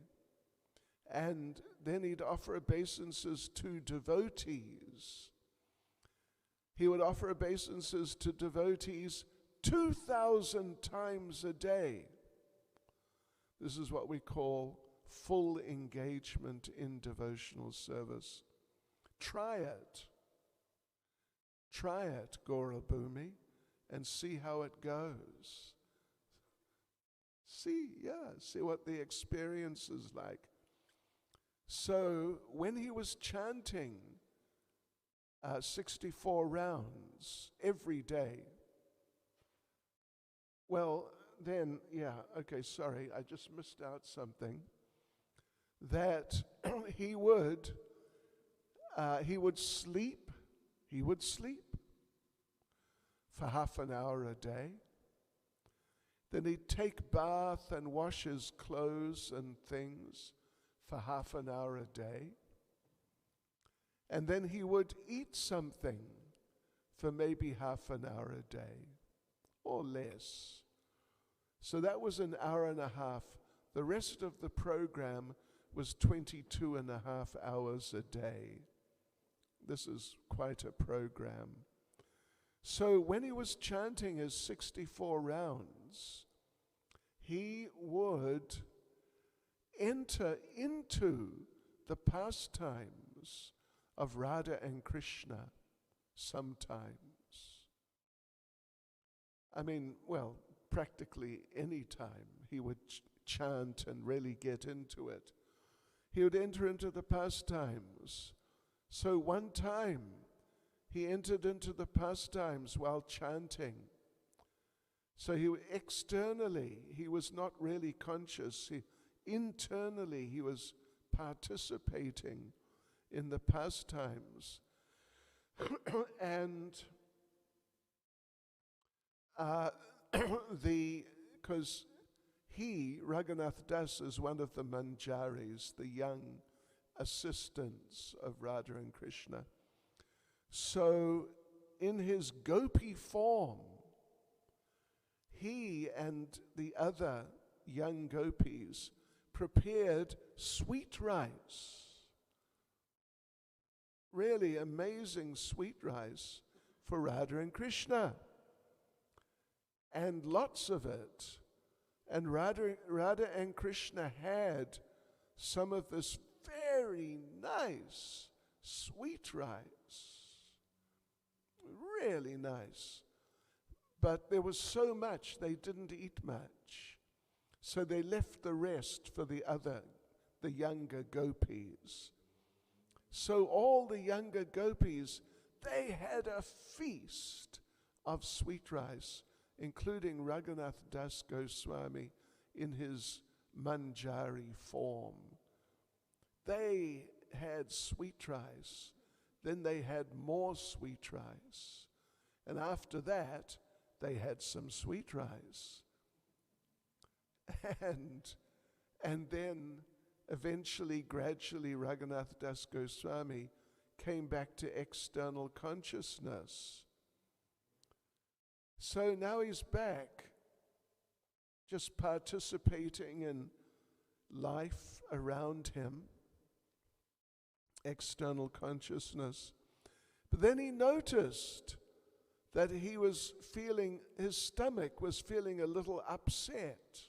And then he'd offer obeisances to devotees. He would offer obeisances to devotees 2,000 times a day. This is what we call full engagement in devotional service. Try it. Try it, Gaurabhumi, and see how it goes. See what the experience is like. So when he was chanting 64 rounds every day, well, then, I just missed out something. That he would sleep for half an hour a day. Then he'd take bath and wash his clothes and things for half an hour a day. And then he would eat something for maybe half an hour a day or less. So that was an hour and a half. The rest of the program was 22 and a half hours a day. This is quite a program. So when he was chanting his 64 rounds, he would enter into the pastimes of Radha and Krishna sometimes. Practically any time he would chant and really get into it. He would enter into the pastimes. So one time he entered into the pastimes while chanting. So externally he was not really conscious. Internally he was participating in the pastimes. And because Raghunath Das, is one of the manjaris, the young assistants of Radha and Krishna. So in his gopi form, he and the other young gopis prepared sweet rice, really amazing sweet rice for Radha and Krishna. And lots of it. And Radha and Krishna had some of this very nice sweet rice. Really nice. But there was so much, they didn't eat much. So they left the rest for the younger gopis. So all the younger gopis, they had a feast of sweet rice, including Raghunath Das Goswami in his Manjari form. They had sweet rice, then they had more sweet rice, and after that, they had some sweet rice. And then eventually, gradually, Raghunath Das Goswami came back to external consciousness. So now he's back, just participating in life around him, external consciousness. But then he noticed that he was feeling, his stomach was feeling a little upset.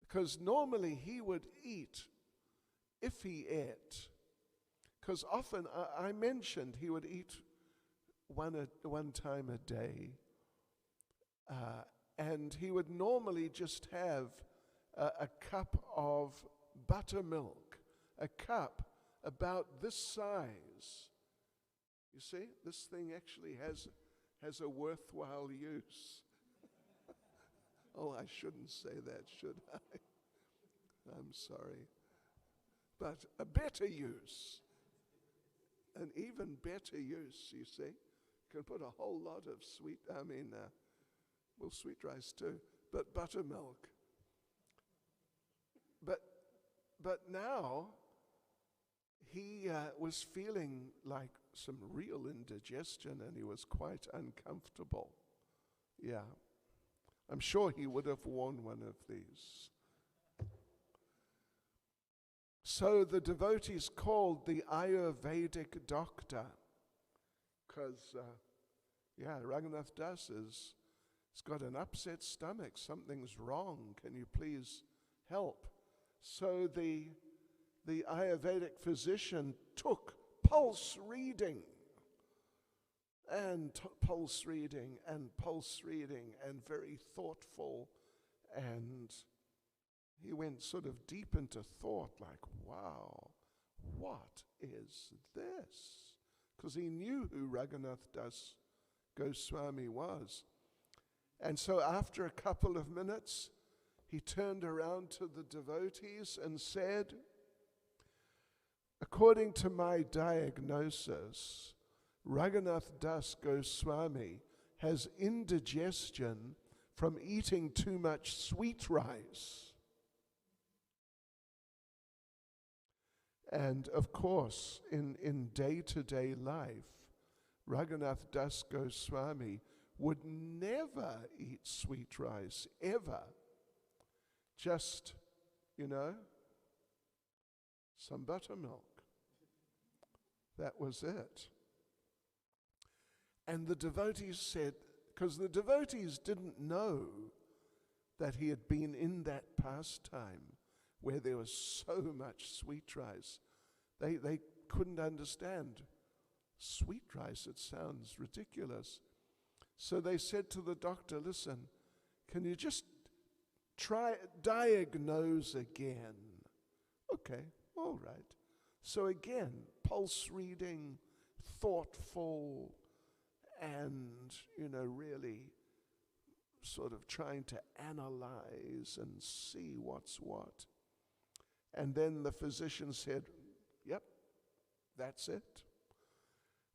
Because normally he would eat if he ate. Because often, I mentioned, he would eat one time a day. And he would normally just have a cup of buttermilk, a cup about this size. You see, this thing actually has a worthwhile use. Oh, I shouldn't say that, should I? I'm sorry. But a better use, an even better use, you see. You can put a whole lot of sweet rice too, but buttermilk. But now, he was feeling like some real indigestion, and he was quite uncomfortable. Yeah. I'm sure he would have worn one of these. So the devotees called the Ayurvedic doctor, because, Raghunath Das has got an upset stomach. Something's wrong. Can you please help? So the Ayurvedic physician took pulse reading and pulse reading and very thoughtful, and he went sort of deep into thought, like, wow, what is this? Because he knew who Raghunath Das Goswami was. And so after a couple of minutes, he turned around to the devotees and said, according to my diagnosis, Raghunath Das Goswami has indigestion from eating too much sweet rice. And of course, in day-to-day life, Raghunath Das Goswami would never eat sweet rice, ever. Just, some buttermilk. That was it. And the devotees said, because the devotees didn't know that he had been in that pastime where there was so much sweet rice. They couldn't understand. Sweet rice, it sounds ridiculous. So they said to the doctor, listen, can you just diagnose again? Okay, all right. So again, pulse reading, thoughtful, and, really sort of trying to analyze and see what's what. And then the physician said, yep, that's it.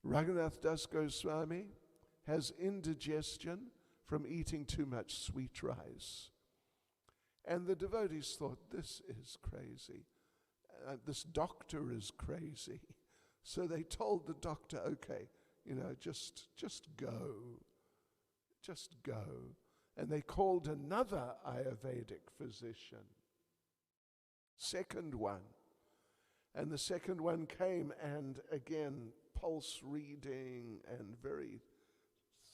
Raghunath Das Goswami has indigestion from eating too much sweet rice. And the devotees thought, this is crazy. This doctor is crazy. So they told the doctor, okay, just go. Just go. And they called another Ayurvedic physician. Second one. And the second one came, and again, pulse reading and very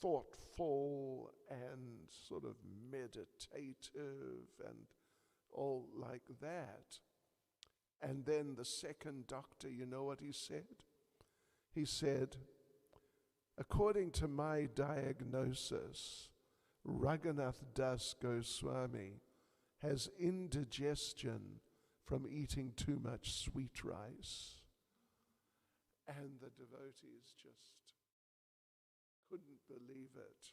thoughtful and sort of meditative and all like that. And then the second doctor, you know what he said? He said, according to my diagnosis, Raghunath Das Goswami has indigestion from eating too much sweet rice. And the devotees just couldn't believe it.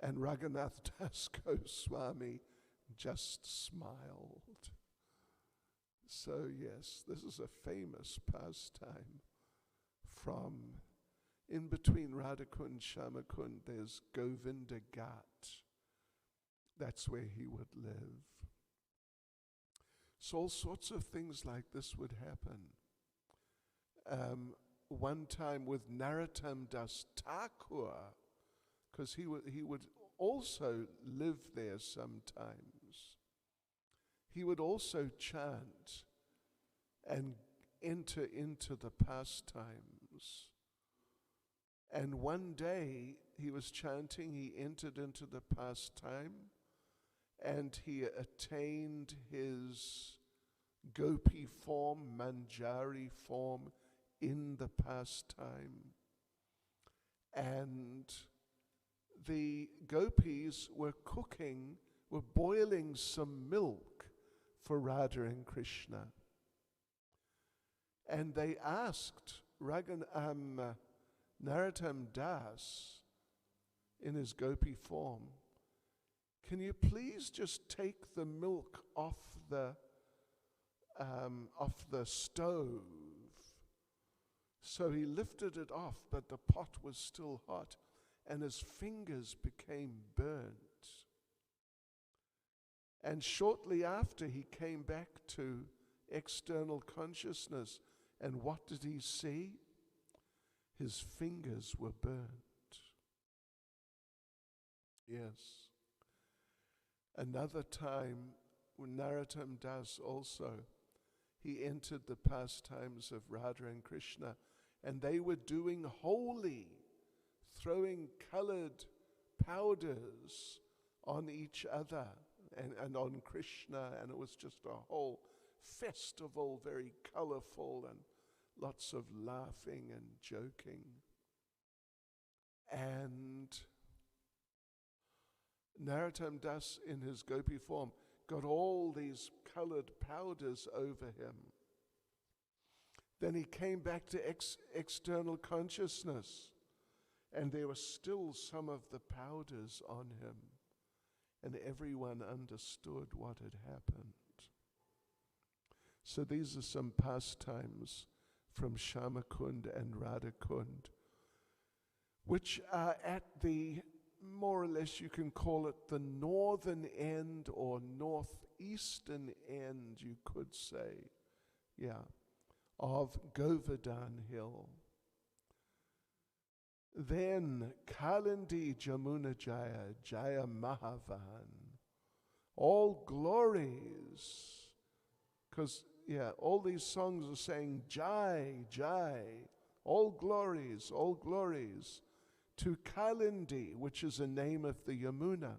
And Raghunath Das Goswami just smiled. So yes, this is a famous pastime from in between Radhakund and Shyamakund. There's Govinda Ghat. That's where he would live. So all sorts of things like this would happen. One time with Narottam Das Thakur, because he would also live there sometimes. He would also chant and enter into the pastimes. And one day he was chanting, he entered into the pastime, and he attained his gopi form, manjari form, in the pastime. And the gopis were boiling some milk for Radha and Krishna. And they asked Narottam Das, in his gopi form, can you please just take the milk off the stove? So he lifted it off, but the pot was still hot, and his fingers became burnt. And shortly after, he came back to external consciousness, and what did he see? His fingers were burnt. Yes. Another time, when Narottam Das also, he entered the pastimes of Radha and Krishna, and they were doing holy, throwing colored powders on each other and on Krishna, and it was just a whole festival, very colorful, and lots of laughing and joking. And Narottam Das, in his gopi form, got all these colored powders over him. Then he came back to external consciousness, and there were still some of the powders on him, and everyone understood what had happened. So these are some pastimes from Shyamakund and Radhakund, which are at the, more or less you can call it the northern end or northeastern end, you could say, of Govardhan Hill. Then Kalindi Jamuna Jaya, Jaya Mahavan, all glories, because all these songs are saying Jai, Jai, all glories, to Kalindi, which is a name of the Yamuna,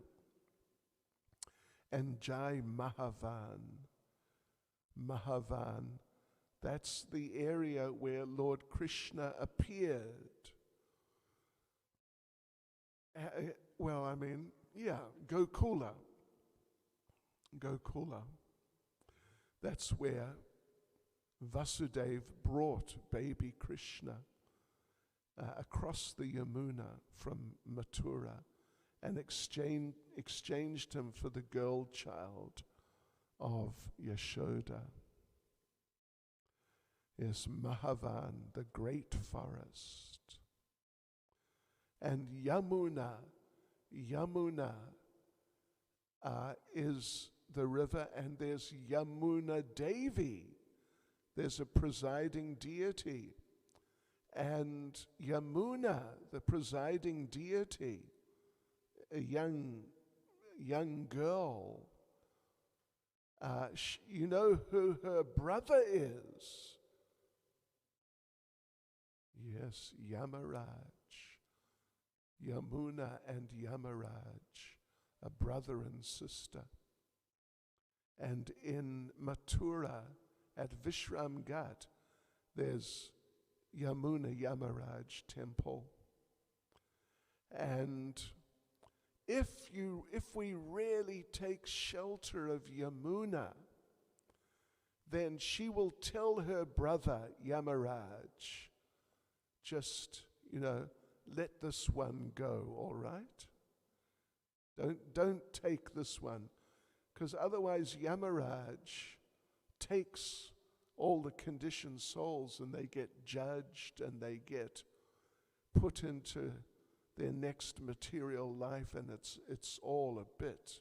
and Jai Mahavan. Mahavan, that's the area where Lord Krishna appeared. Gokula. Gokula. That's where Vasudeva brought baby Krishna across the Yamuna from Mathura and exchanged him for the girl child of Yashoda. Yes, Mahavan, the great forest. And Yamuna is the river, and there's Yamuna Devi. There's a presiding deity. And Yamuna, the presiding deity, a young girl, you know who her brother is? Yes, Yamaraj. Yamuna and Yamaraj, a brother and sister. And in Mathura, at Vishramghat, there's Yamuna Yamaraj temple. And if we really take shelter of Yamuna, then she will tell her brother Yamaraj, just, let this one go, all right? Don't take this one, because otherwise Yamaraj takes all the conditioned souls and they get judged and they get put into their next material life, and it's all a bit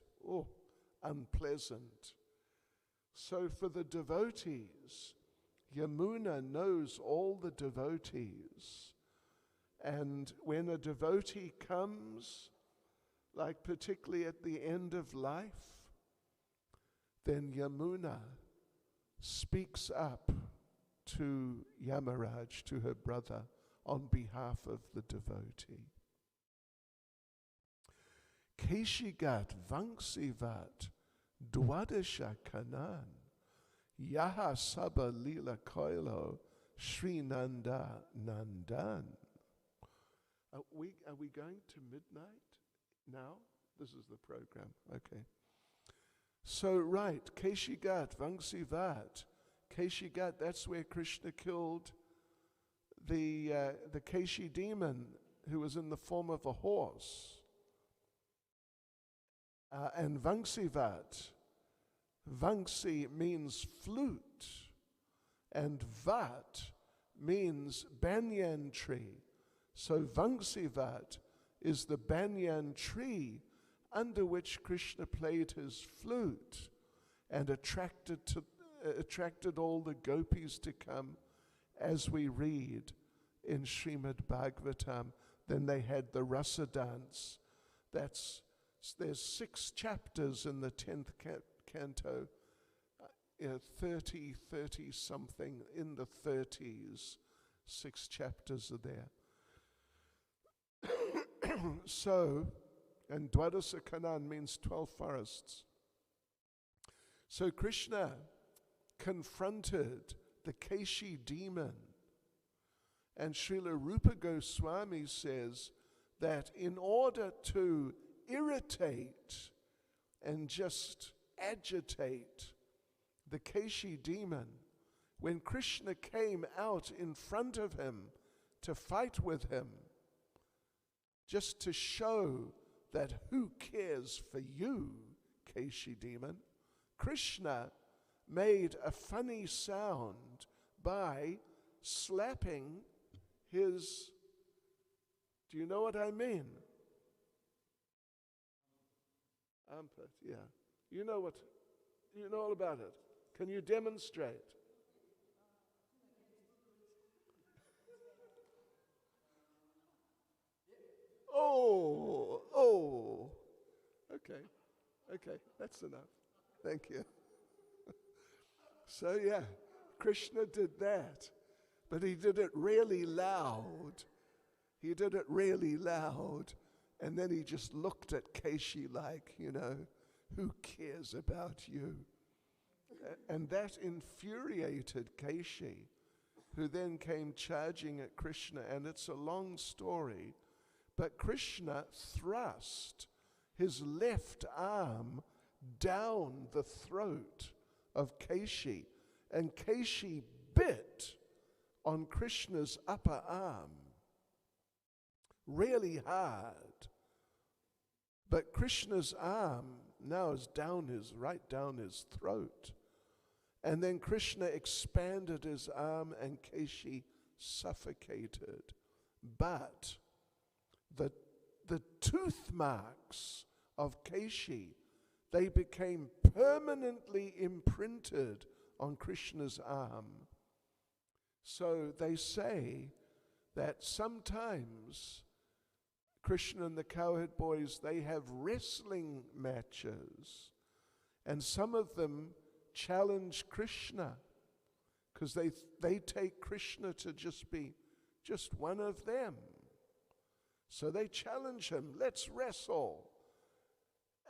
unpleasant. So for the devotees, Yamuna knows all the devotees, and when a devotee comes, like particularly at the end of life, then Yamuna speaks up to Yamaraj, to her brother, on behalf of the devotee. Keshigat Vangsivat Dwadasha Kanan Yaha Saba Lila Koilo Sri Nanda Nandan. Are we going to midnight now? This is the program. Okay. So, right, Keshigat, Vangsivat. Keshigat, that's where Krishna killed the Keshi demon who was in the form of a horse. And Vangsivat, Vangsi means flute, and Vat means banyan tree. So Vangsivat is the banyan tree under which Krishna played his flute and attracted all the gopis to come, as we read in Srimad Bhagavatam. Then they had the rasa dance. There's 6 chapters in the 10th canto, 30 something, in the 30s, 6 chapters are there. So, and Dwadasa Kanan means 12 forests. So Krishna confronted the Keshi demon, and Srila Rupa Goswami says that in order to irritate and just agitate the Keshi demon, when Krishna came out in front of him to fight with him, just to show that who cares for you, Keshi demon, Krishna made a funny sound by slapping his, do you know what I mean? Armpit, yeah. You know all about it. Can you demonstrate? Oh. Okay, that's enough. Thank you. So yeah, Krishna did that, but he did it really loud. And then he just looked at Keshi like, who cares about you? And that infuriated Keshi, who then came charging at Krishna, and it's a long story. But Krishna thrust his left arm down the throat of Keshi, and Keshi bit on Krishna's upper arm really hard. But Krishna's arm now is right down his throat. And then Krishna expanded his arm and Keshi suffocated. But the tooth marks of Keshi, they became permanently imprinted on Krishna's arm. So they say that sometimes Krishna and the Cowherd Boys, they have wrestling matches, and some of them challenge Krishna because they take Krishna to just be just one of them. So they challenge him, let's wrestle.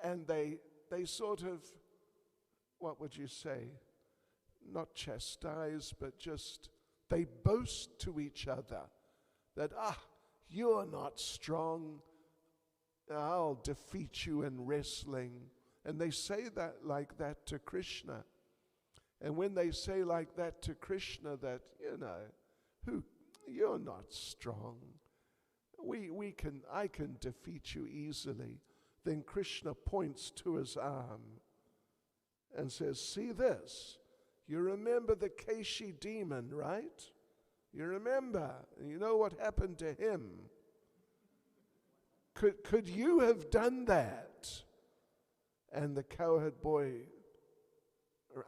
And they sort of, what would you say? Not chastise, but just, they boast to each other that, you're not strong, I'll defeat you in wrestling. And they say that like that to Krishna. And when they say like that to Krishna, that, you're not strong, I can defeat you easily. Then Krishna points to his arm and says, see this? You remember the Keshi demon, right? You remember. And you know what happened to him? Could you have done that? And the cowherd boy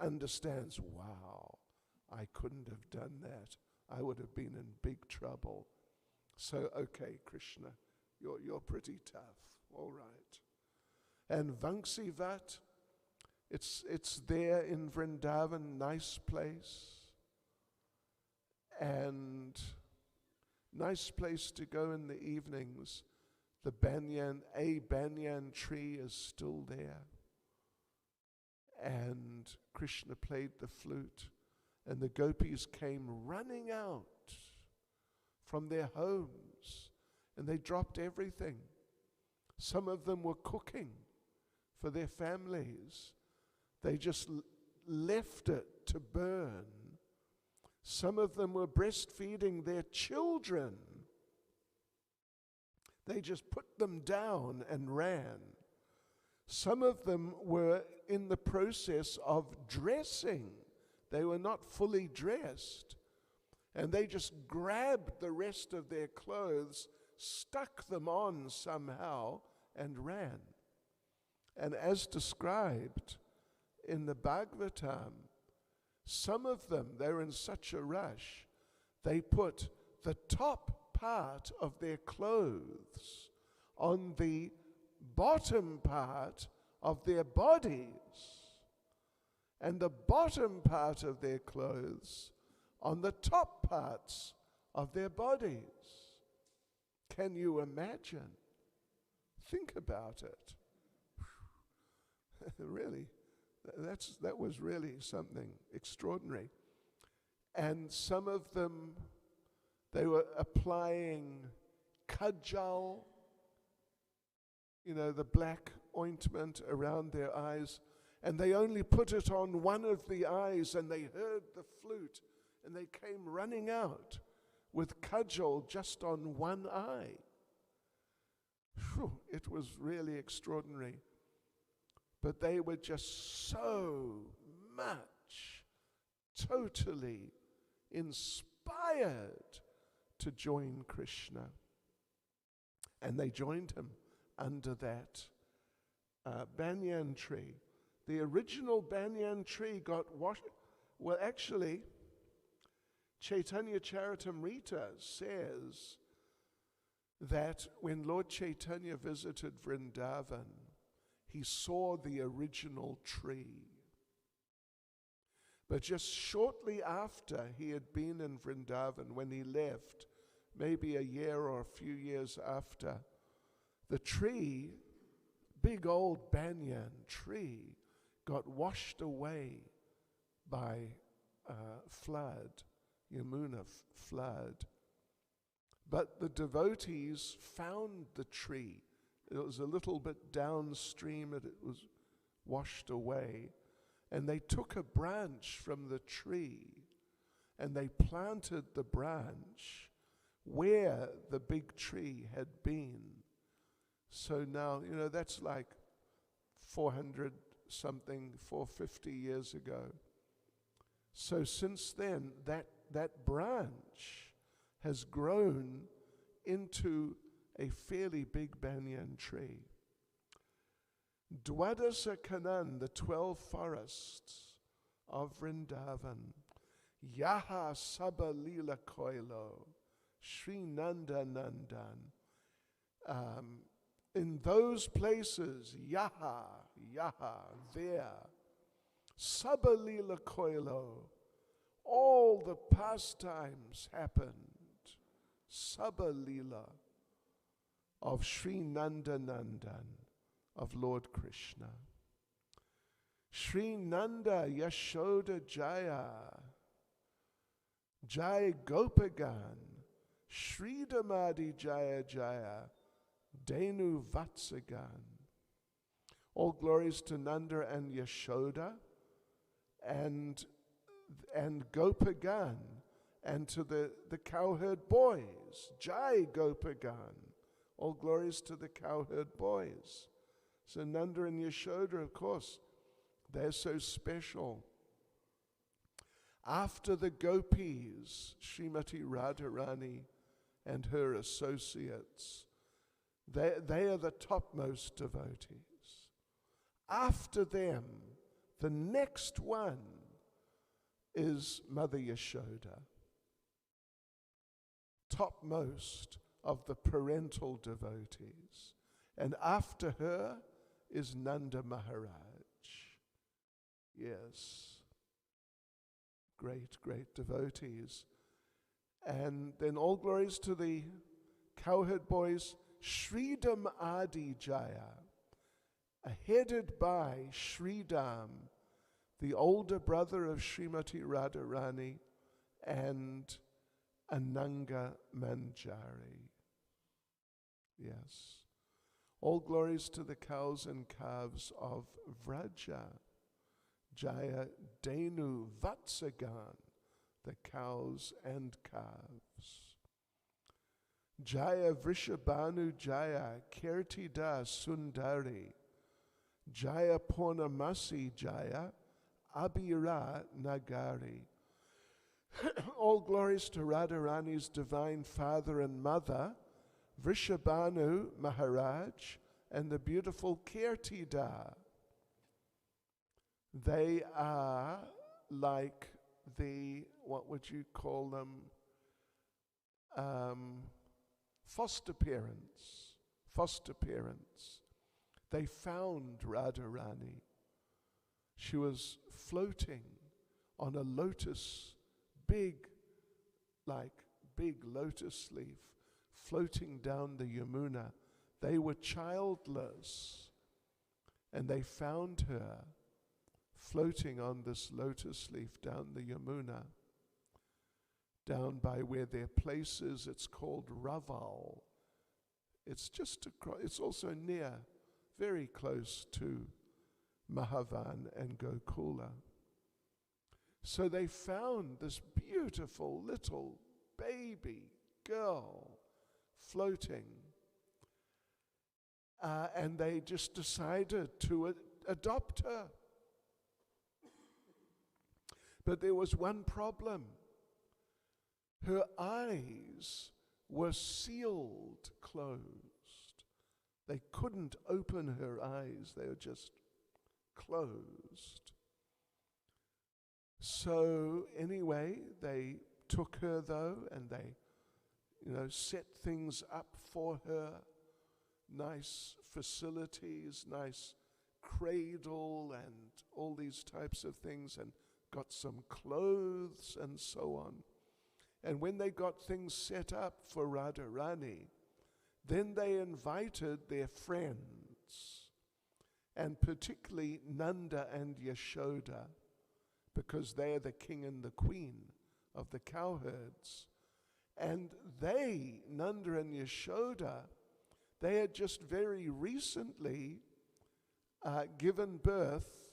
understands, wow, I couldn't have done that. I would have been in big trouble. So, okay, Krishna, you're pretty tough. All right. And Vanksivat, it's there in Vrindavan, nice place. And nice place to go in the evenings. The banyan tree is still there. And Krishna played the flute. And the gopis came running out from their homes. And they dropped everything. Some of them were cooking for their families. They just left it to burn. Some of them were breastfeeding their children. They just put them down and ran. Some of them were in the process of dressing. They were not fully dressed. And they just grabbed the rest of their clothes, stuck them on somehow, and ran. And as described in the Bhagavatam, some of them, they were in such a rush, they put the top part of their clothes on the bottom part of their bodies, and the bottom part of their clothes on the top parts of their bodies. Can you imagine? Think about it. Really, that was really something extraordinary. And some of them, they were applying kajal, the black ointment around their eyes, and they only put it on one of the eyes, and they heard the flute, and they came running out with kajal just on one eye. Whew, it was really extraordinary. But they were just so much, totally inspired to join Krishna. And they joined him under that banyan tree. The original banyan tree got washed. Well, actually, Chaitanya Charitamrita says that when Lord Chaitanya visited Vrindavan, he saw the original tree. But just shortly after he had been in Vrindavan, when he left, maybe a year or a few years after, the tree, big old banyan tree, got washed away by flood, Yamuna flood. But the devotees found the tree. It was a little bit downstream, and it was washed away. And they took a branch from the tree, and they planted the branch where the big tree had been. So now, that's like 450 years ago. So since then, that branch has grown into a fairly big banyan tree. Dwadasa Kanan, the 12 forests of Vrindavan, Yaha Sabha Lila Koilo, Sri Nanda Nandan. In those places, Yaha, there, Sabha Lila Koilo, all the pastimes happened Sabha Leela of Sri Nanda Nandan, of Lord Krishna. Sri Nanda Yashoda Jaya, Jai Gopagan, Sri Damadi Jaya Jaya, Denu Vatsagan. All glories to Nanda and Yashoda and Gopagan, and to the cowherd boys. Jai Gopagan. All glories to the cowherd boys. So Nanda and Yashoda, of course, they're so special. After the gopis, Srimati Radharani and her associates, they are the topmost devotees. After them, the next one is Mother Yashoda, topmost of the parental devotees. And after her is Nanda Maharaj. Yes, great devotees. And then all glories to the cowherd boys, Sridham Adi Jaya, headed by Sridham, the older brother of Srimati Radharani, and Ananga Manjari. Yes. All glories to the cows and calves of Vraja. Jaya Denu Vatsagan, the cows and calves. Jaya Vrishabhanu Jaya Kirtida Sundari. Jaya Purnamasi Jaya Abhira Nagari. All glories to Radharani's divine father and mother, Vrishabhanu Maharaj, and the beautiful Kirtida. They are like the, what would you call them? Foster parents. They found Radharani. She was floating on a lotus, big lotus leaf, floating down the Yamuna. They were childless, and they found her floating on this lotus leaf down the Yamuna, down by where their place is. It's called Raval. It's just across, it's also near, very close to Mahavan and Gokula. So they found this beautiful little baby girl floating, and they just decided to adopt her. But there was one problem. Her eyes were sealed closed. They couldn't open her eyes. They were just closed. So anyway, they took her though, and they, set things up for her. Nice facilities, nice cradle, and all these types of things, and got some clothes and so on. And when they got things set up for Radharani, then they invited their friends, and particularly Nanda and Yashoda, because they are the king and the queen of the cowherds. And they, Nanda and Yashoda, they had just very recently given birth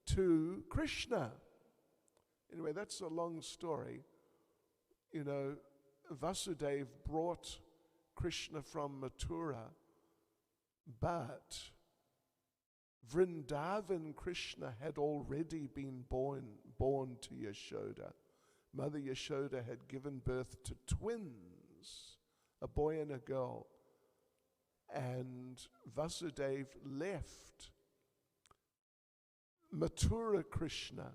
to Krishna. Anyway, that's a long story. Vasudeva brought Krishna from Mathura, but Vrindavan Krishna had already been born to Yashoda. Mother Yashoda had given birth to twins, a boy and a girl. And Vasudeva left Mathura Krishna,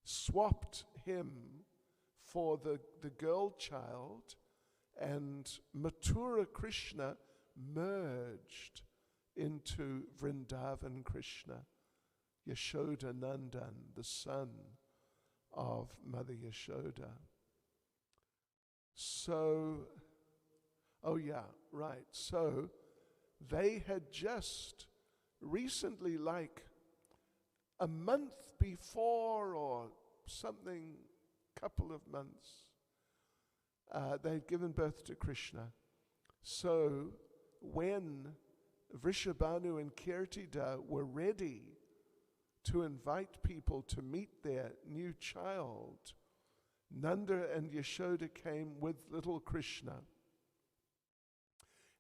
swapped him for the girl child, and Mathura Krishna merged into Vrindavan Krishna, Yashoda Nandan, the son of Mother Yashoda. So, oh yeah, right. So they had just recently, like a month before or something, couple of months, they'd given birth to Krishna. So when Vrishabhanu and Kirtida were ready to invite people to meet their new child, Nanda and Yashoda came with little Krishna.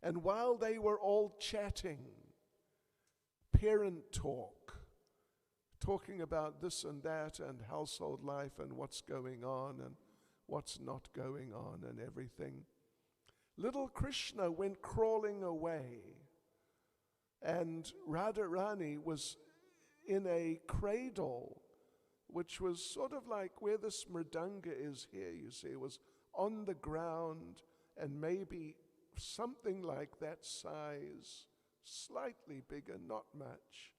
And while they were all chatting, parent talk, talking about this and that and household life and what's going on and what's not going on and everything, little Krishna went crawling away, and Radharani was in a cradle, which was sort of like where this mridanga is here, you see. It was on the ground and maybe something like that size, slightly bigger, not much.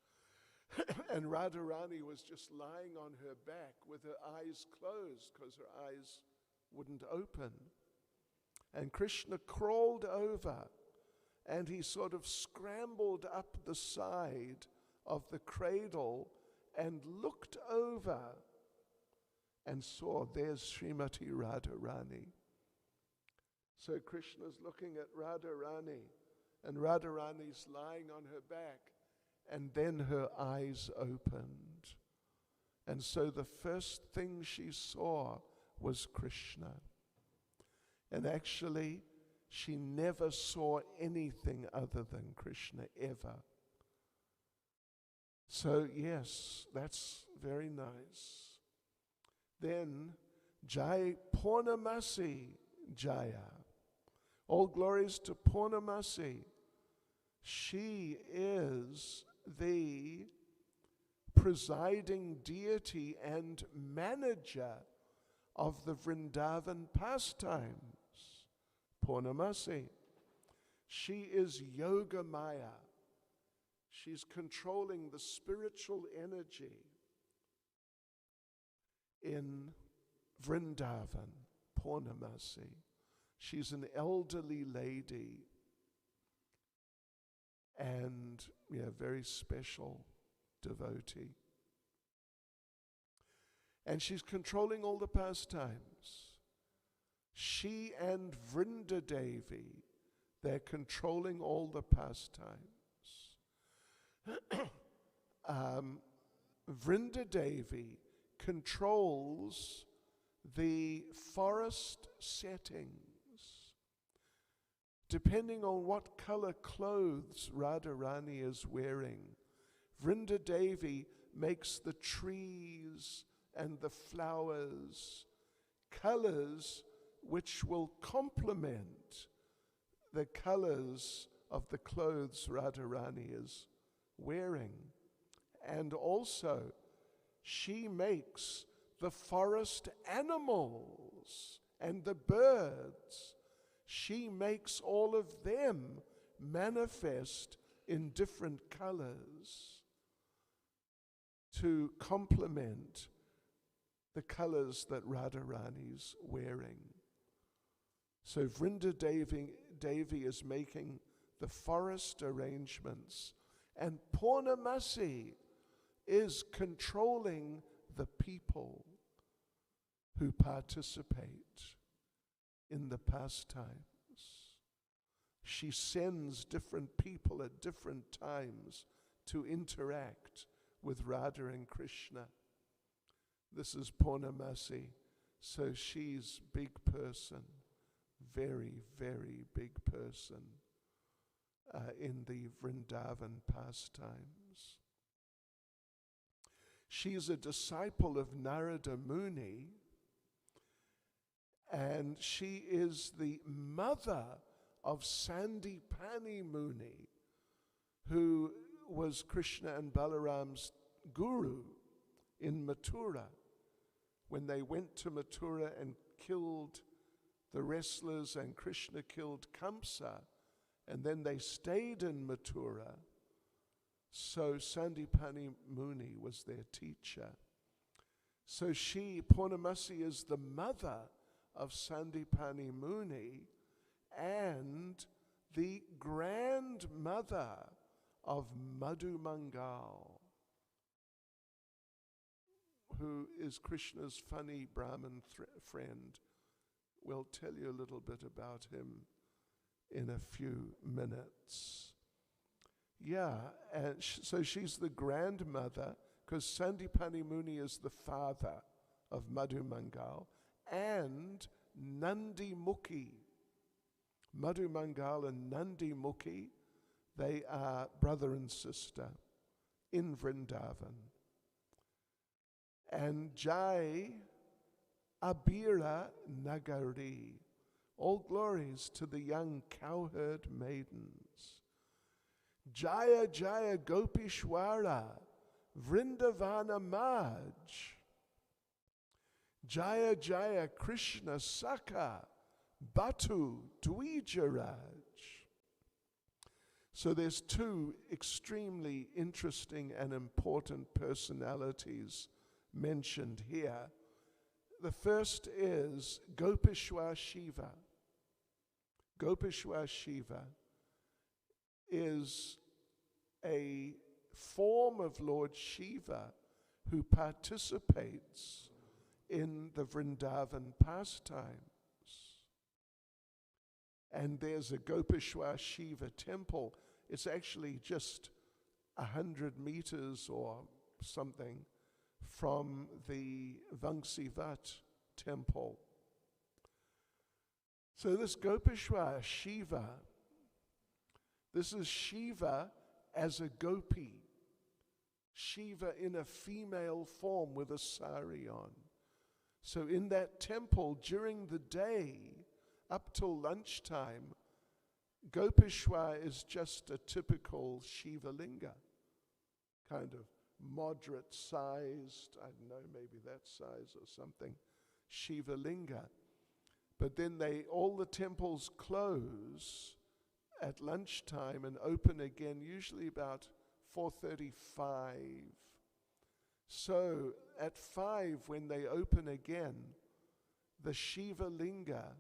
And Radharani was just lying on her back with her eyes closed because her eyes wouldn't open. And Krishna crawled over and he sort of scrambled up the side of the cradle and looked over and saw, there's Srimati Radharani. So Krishna's looking at Radharani, and Radharani's lying on her back, and then her eyes opened. And so the first thing she saw was Krishna. And actually, she never saw anything other than Krishna, ever. So yes, that's very nice. Then, Jai Purnamasi Jaya. All glories to Purnamasi. She is the presiding deity and manager of the Vrindavan pastimes. Purnamasi. She is Yoga Maya. She's controlling the spiritual energy in Vrindavan, Purnamasi. She's an elderly lady and very special devotee. And she's controlling all the pastimes. She and Vrindadevi, they're controlling all the pastimes. Vrindadevi controls the forest settings. Depending on what color clothes Radharani is wearing, Vrindadevi makes the trees and the flowers colors which will complement the colors of the clothes Radharani is wearing. And also, she makes the forest animals and the birds. She makes all of them manifest in different colors to complement the colors that Radharani's wearing. So Vrindadevi is making the forest arrangements, and Purnamasi is controlling the people who participate in the pastimes. She sends different people at different times to interact with Radha and Krishna. This is Purnamasi, so she's big person, very, very big person in the Vrindavan pastimes. She's a disciple of Narada Muni, and she is the mother of Sandipani Muni, who was Krishna and Balaram's guru in Mathura. When they went to Mathura and killed the wrestlers, and Krishna killed Kamsa, and then they stayed in Mathura, so Sandipani Muni was their teacher. So she, Purnamasi, is the mother of Sandipani Muni and the grandmother of Madhu Mangal, who is Krishna's funny Brahmin friend. We'll tell you a little bit about him in a few minutes. Yeah, and so she's the grandmother, because Sandipani Muni is the father of Madhu Mangal, and Nandi Mukhi. Madhu Mangal and Nandi Mukhi, they are brother and sister in Vrindavan. And Jai Abira Nagari, all glories to the young cowherd maidens. Jaya Jaya Gopishwara, Vrindavana Maj. Jaya Jaya Krishna Sakha, Batu Dvijaraj. So there's two extremely interesting and important personalities mentioned here. The first is Gopishwar Shiva. Gopishwar Shiva is a form of Lord Shiva who participates in the Vrindavan pastimes. And there's a Gopishwar Shiva temple. It's actually just 100 meters or something from the Vangsivat temple. So this Gopishwar Shiva, this is Shiva as a gopi. Shiva in a female form with a sari on. So in that temple during the day, up till lunchtime, Gopishwar is just a typical Shiva linga, kind of moderate sized, I don't know, maybe that size or something, Shiva linga. But then all the temples close at lunchtime and open again, usually about 4:35. So at 5, when they open again, the Shiva linga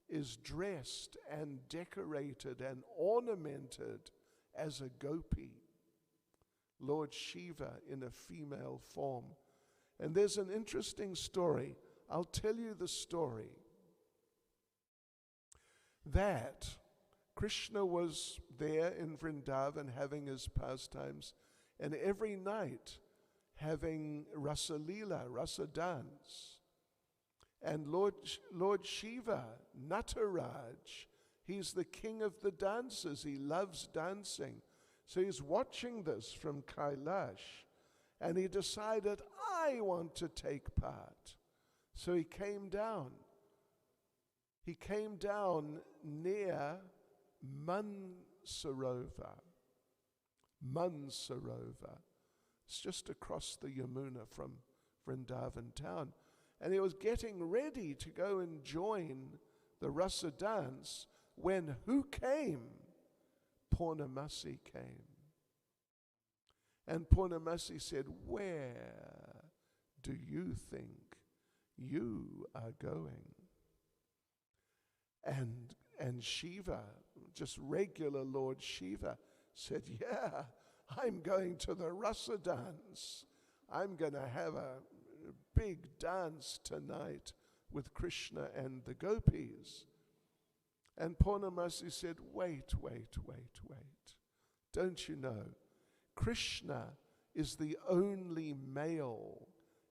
is dressed and decorated and ornamented as a gopi, Lord Shiva in a female form. And there's an interesting story. I'll tell you the story. That Krishna was there in Vrindavan having his pastimes, and every night having Rasa Leela, Rasa dance. And Lord Shiva, Nataraj, he's the king of the dancers. He loves dancing. So he's watching this from Kailash, and he decided, I want to take part. So he came down. He came down near Mansarovar. Mansarovar. It's just across the Yamuna from Vrindavan town. And he was getting ready to go and join the Rasa dance when who came? Purnamasi came. And Purnamasi said, where do you think you are going? And Shiva, just regular Lord Shiva, said, yeah, I'm going to the Rasa dance. I'm going to have a big dance tonight with Krishna and the gopis. And Purnamasi said, wait. Don't you know, Krishna is the only male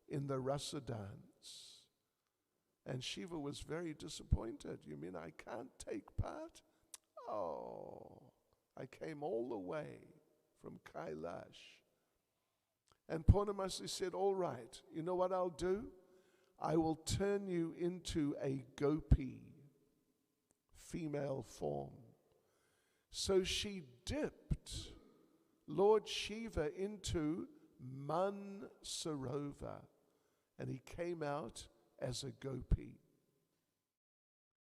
in the Rasa dance. And Shiva was very disappointed. You mean I can't take part? Oh, I came all the way from Kailash. And Purnamasi said, all right, you know what I'll do? I will turn you into a gopi, female form. So she dipped Lord Shiva into Mansarovar, and he came out as a gopi.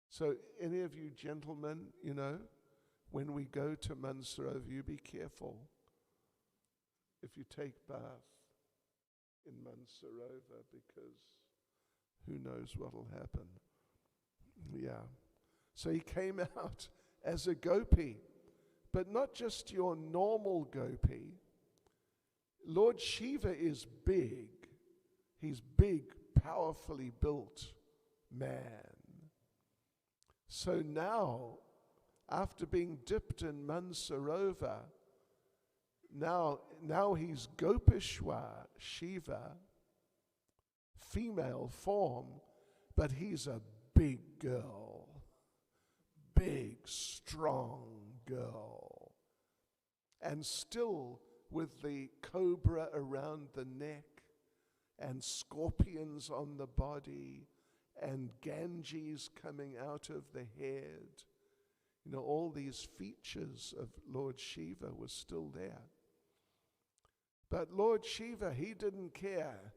So any of you gentlemen, you know, when we go to Mansarovar, you be careful. If you take bath in Mansarovar, because who knows what will happen. Yeah. So he came out as a gopi, but not just your normal gopi. Lord Shiva is big. He's big, powerfully built man. So now, after being dipped in Mansarovar, now he's Gopishwar Shiva, female form, but he's a big girl. Big, strong girl. And still with the cobra around the neck, and scorpions on the body, and Ganges coming out of the head. You know, all these features of Lord Shiva were still there. But Lord Shiva, he didn't care.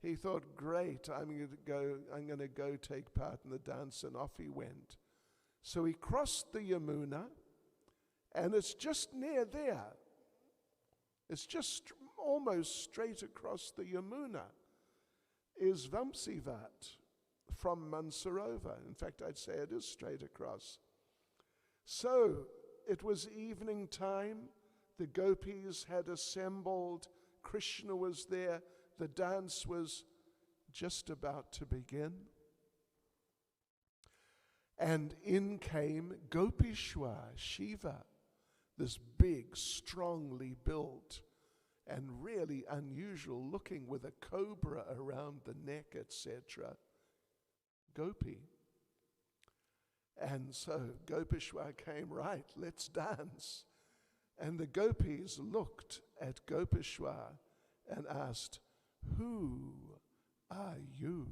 He thought, great, I'm going to go take part in the dance, and off he went. So he crossed the Yamuna, and it's just near there. It's just almost straight across the Yamuna is Vamsivat from Mansarovar. In fact, I'd say it is straight across. So it was evening time. The gopis had assembled. Krishna was there. The dance was just about to begin. And in came Gopishwar Shiva, this big, strongly built, and really unusual looking, with a cobra around the neck, etc. Gopi. And so Gopishwar came, right, let's dance. And the gopis looked at Gopishwar and asked, who are you?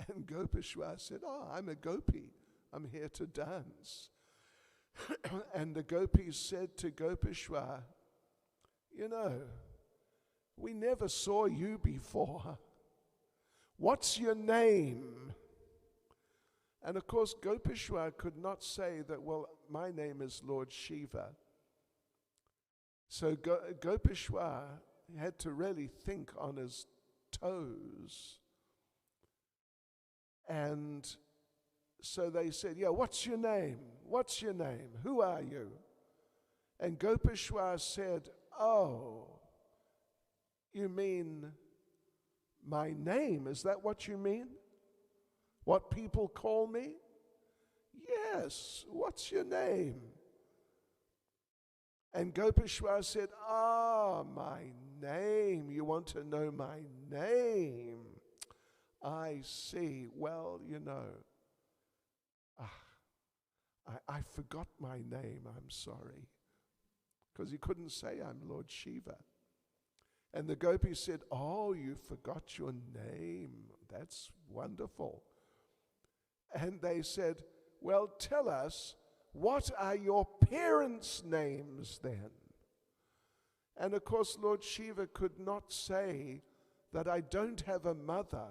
And Gopishwar said, oh, I'm a gopi. I'm here to dance. And the gopis said to Gopishwar, you know, we never saw you before. What's your name? And of course, Gopishwar could not say that, well, my name is Lord Shiva. So Gopishwar had to really think on his toes. And so they said, yeah, what's your name? What's your name? Who are you? And Gopishwar said, oh, you mean my name? Is that what you mean? What people call me? Yes, what's your name? And Gopishwar said, my name. You want to know my name? I see. Well, you know, I forgot my name. I'm sorry. Because he couldn't say I'm Lord Shiva. And the gopis said, oh, you forgot your name. That's wonderful. And they said, well, tell us, what are your parents' names then? And of course, Lord Shiva could not say that I don't have a mother.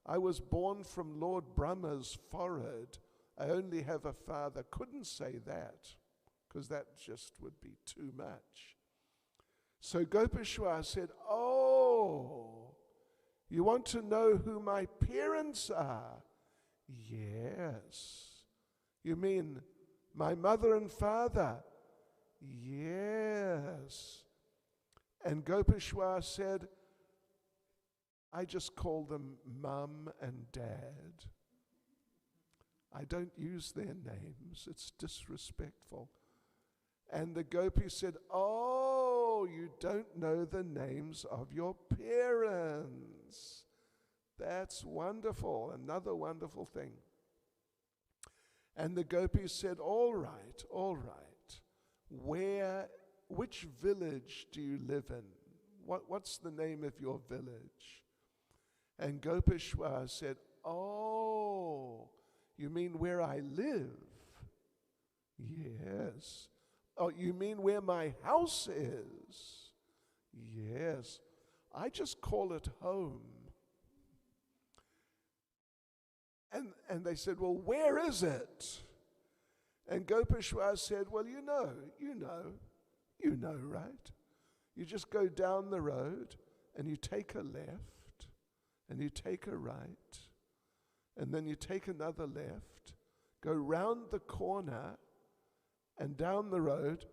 I was born from Lord Brahma's forehead. I only have a father. Couldn't say that, because that just would be too much. So Gopishwar said, oh, you want to know who my parents are? Yes. You mean my mother and father? Yes. And Gopishwar said, I just call them Mum and Dad. I don't use their names. It's disrespectful. And the gopi said, oh, you don't know the names of your parents. That's wonderful. Another wonderful thing. And the gopis said, all right, all right. Which village do you live in? What's the name of your village? And Gopishwar said, oh, you mean where I live? Yes. Oh, you mean where my house is? Yes. I just call it home. And they said, well, where is it? And Gopishwar said, well, you know, right? You just go down the road and you take a left and you take a right and then you take another left, go round the corner and down the road,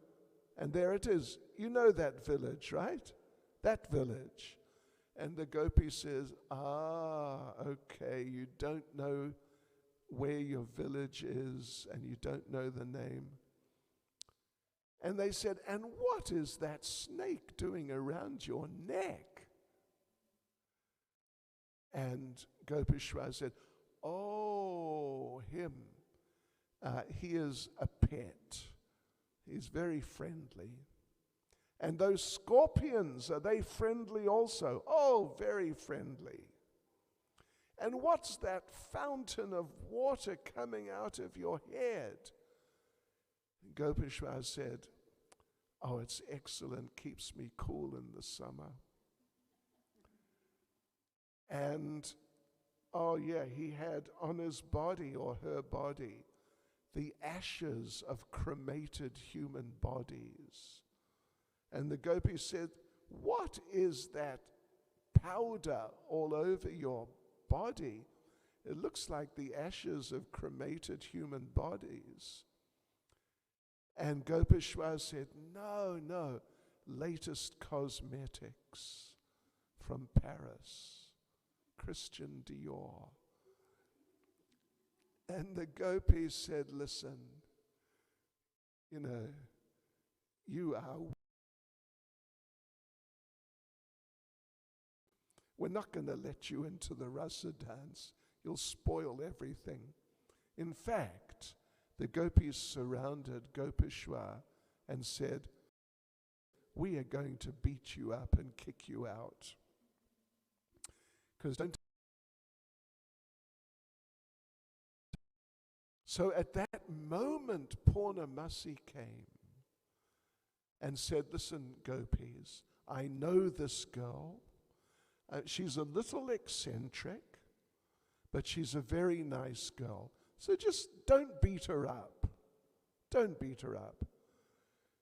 and there it is. You know that village, right? That village. And the gopi says, okay, you don't know where your village is, and you don't know the name. And they said, and what is that snake doing around your neck? And Gopishwar said, oh, him. He is a pet. He's very friendly. And those scorpions, are they friendly also? Oh, very friendly. And what's that fountain of water coming out of your head? Gopishwar said, oh, it's excellent, keeps me cool in the summer. And, oh yeah, he had on his body or her body the ashes of cremated human bodies. And the gopi said, what is that powder all over your body? It looks like the ashes of cremated human bodies. And Gopishwar said, no, latest cosmetics from Paris, Christian Dior. And the gopis said, listen, you are... We're not going to let you into the rasa dance. You'll spoil everything. In fact, the gopis surrounded Gopishwar and said, we are going to beat you up and kick you out. Because don't... So at that moment, Purnamasi came and said, listen, gopis, I know this girl. She's a little eccentric, but she's a very nice girl. So just don't beat her up. Don't beat her up.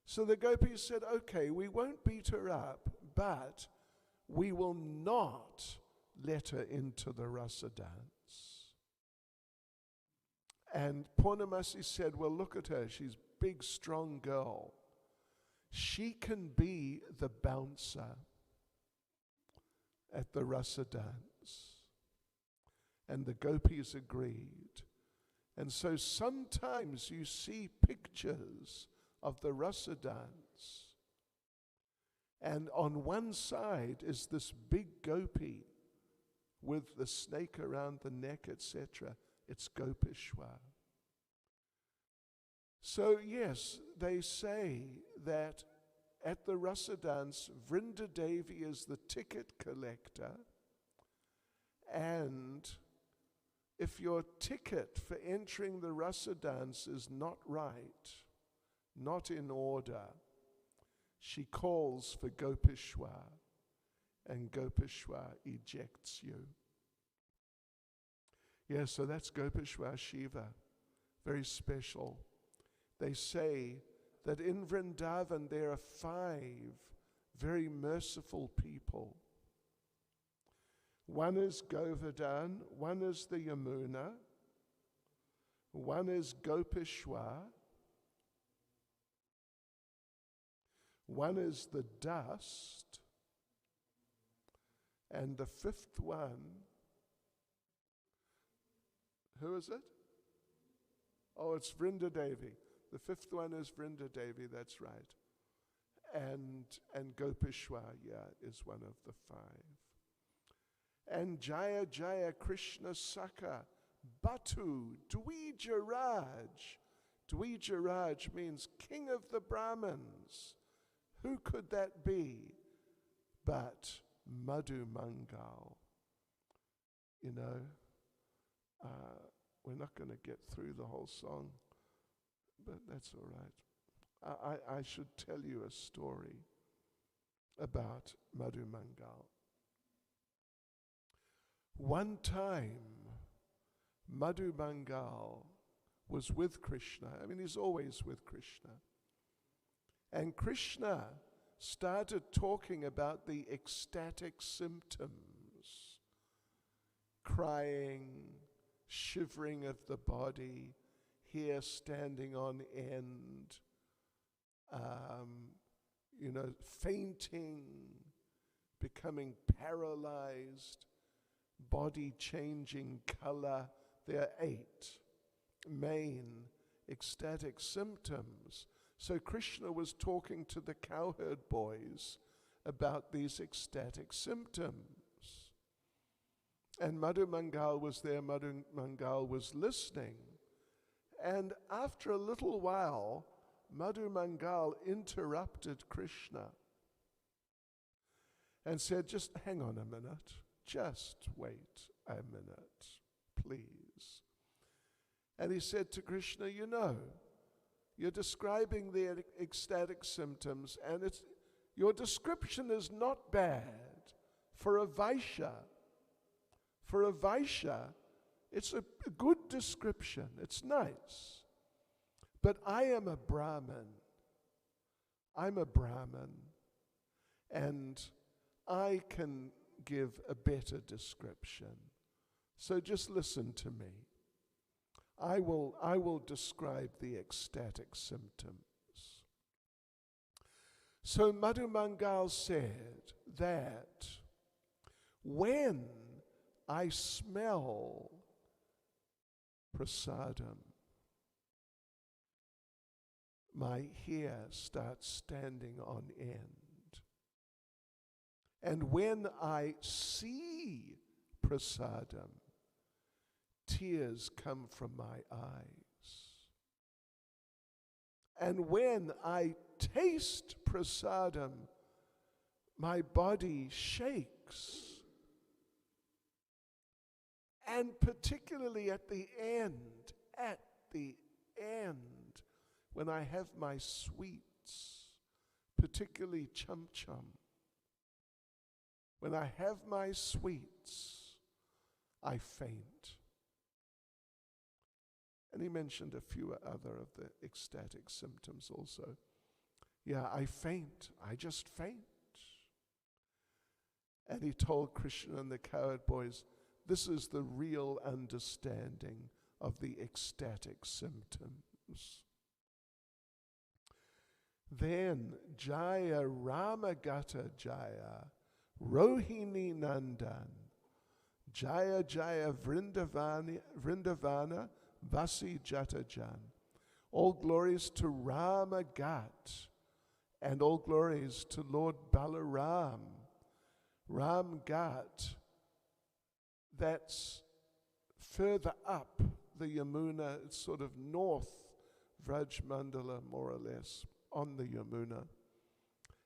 So the gopis said, okay, we won't beat her up, but we will not let her into the rasa dance. And Purnamasi said, well, look at her. She's a big, strong girl. She can be the bouncer at the rasa dance. And the gopis agreed. And so sometimes you see pictures of the rasa dance, and on one side is this big gopi with the snake around the neck, etc. It's Gopishwar. So yes, they say that at the rasa dance, Vrinda Devi is the ticket collector, and if your ticket for entering the rasa dance is not right, not in order, she calls for Gopishwar, and Gopishwar ejects you. Yeah, so that's Gopishwar Shiva, very special. They say that in Vrindavan there are 5 very merciful people. One is Govardhan, one is the Yamuna, one is Gopishwar, one is the dust, and the 5th one, who is it? Oh, it's Vrinda Devi. The 5th one is Vrinda Devi, that's right. And Gopishwar, yeah, is one of the 5. And Jaya Jaya Krishna Sakha Batu Dvijaraj. Dvijaraj means king of the Brahmins. Who could that be but Madhu Mangal? We're not going to get through the whole song, but that's all right. I should tell you a story about Madhu Mangal. One time, Madhu Mangal was with Krishna. I mean, he's always with Krishna. And Krishna started talking about the ecstatic symptoms, crying, shivering of the body, hair standing on end, fainting, becoming paralyzed, body changing color. There are 8 main ecstatic symptoms. So Krishna was talking to the cowherd boys about these ecstatic symptoms. And Madhu Mangal was there, Madhu Mangal was listening. And after a little while, Madhu Mangal interrupted Krishna and said, just hang on a minute, just wait a minute, please. And he said to Krishna, you're describing the ecstatic symptoms, and your description is not bad for a Vaishya. For a Vaishya, it's a good description. It's nice. But I am a Brahmin. I'm a Brahmin. And I can give a better description. So just listen to me. I will describe the ecstatic symptoms. So Madhu Mangal said that when I smell prasadam, my hair starts standing on end. And when I see prasadam, tears come from my eyes. And when I taste prasadam, my body shakes. And particularly at the end, when I have my sweets, particularly chum chum, when I have my sweets, I faint. And he mentioned a few other of the ecstatic symptoms also. Yeah, I faint. I just faint. And he told Krishna and the cowherd boys, this is the real understanding of the ecstatic symptoms. Then Jaya Ramagata Jaya Rohini Nandan Jaya Jaya Vrindavana Vasi Jatajan. All glories to Ramagat, and all glories to Lord Balaram. Ramgat, that's further up the Yamuna, it's sort of north Vraj Mandala, more or less, on the Yamuna.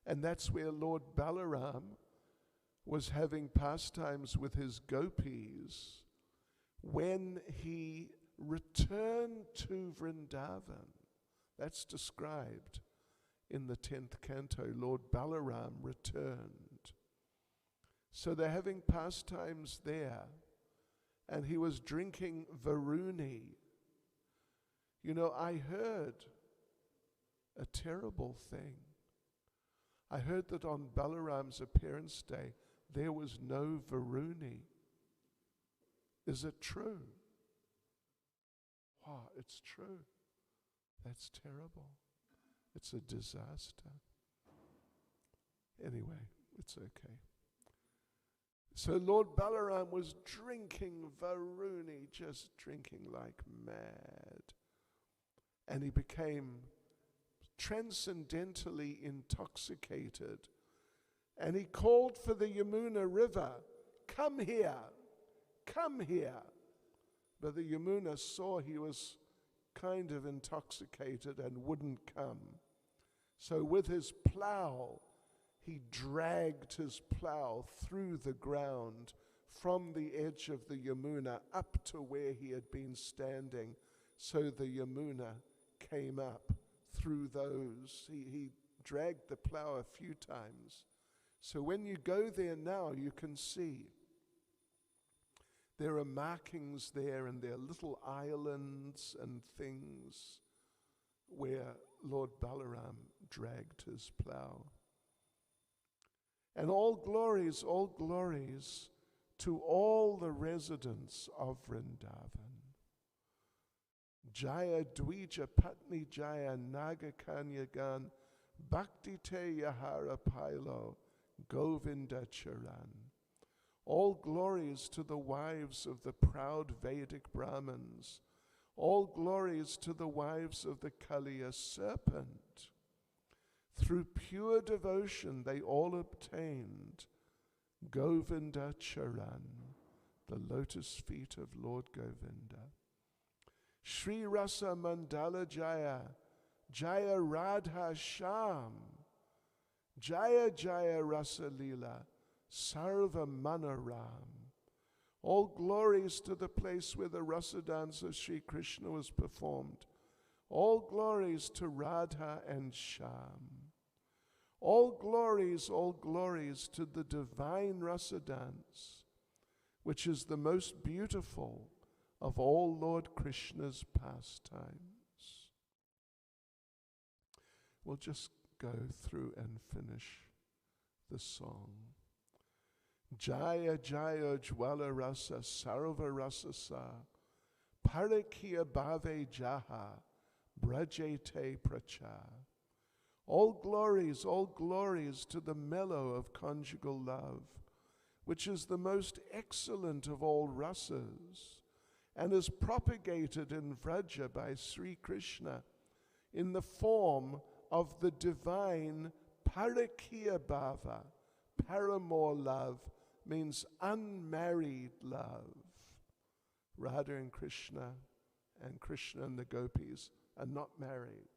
And that's where Lord Balaram was having pastimes with his gopis when he returned to Vrindavan. That's described in the 10th canto. Lord Balaram returned. So they're having pastimes there, and he was drinking Varuni. I heard a terrible thing. I heard that on Balaram's appearance day, there was no Varuni. Is it true? Wow, it's true. That's terrible. It's a disaster. Anyway, it's okay. So Lord Balaram was drinking Varuni, just drinking like mad. And he became transcendentally intoxicated. And he called for the Yamuna River, come here, come here. But the Yamuna saw he was kind of intoxicated and wouldn't come. So with his plow, he dragged his plow through the ground from the edge of the Yamuna up to where he had been standing. So the Yamuna came up through those. He dragged the plow a few times. So when you go there now, you can see there are markings there, and there are little islands and things where Lord Balaram dragged his plow. And all glories to all the residents of Vrindavan. Jaya Dvija Patni Jaya Nagakanyagan Bhakti Te Yahara Pailo Govinda Charan. All glories to the wives of the proud Vedic Brahmins. All glories to the wives of the Kaliya serpent. Through pure devotion they all obtained Govinda Charan, the lotus feet of Lord Govinda. Sri Rasa Mandala Jaya, Jaya Radha Sham, Jaya Jaya Rasa Leela, Sarva Manaram. All glories to the place where the rasa dance of Sri Krishna was performed. All glories to Radha and Sham. All glories to the divine rasa dance, which is the most beautiful of all Lord Krishna's pastimes. We'll just go through and finish the song. Jaya Jaya Jwala Rasa Sarva Rasa Sa Parakya Bhave Jaha Brajete Pracha. All glories to the mellow of conjugal love, which is the most excellent of all rasas, and is propagated in Vraja by Sri Krishna in the form of the divine Parakya Bhava. Paramour love means unmarried love. Radha and Krishna and the gopis are not married.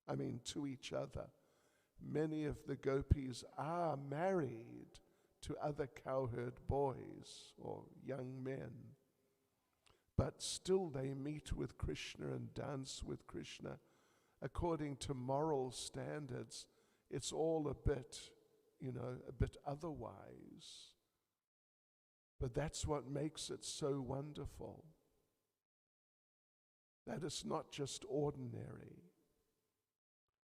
I mean, to each other. Many of the gopis are married to other cowherd boys or young men. But still they meet with Krishna and dance with Krishna. According to moral standards, it's all a bit otherwise. But that's what makes it so wonderful. That it's not just ordinary.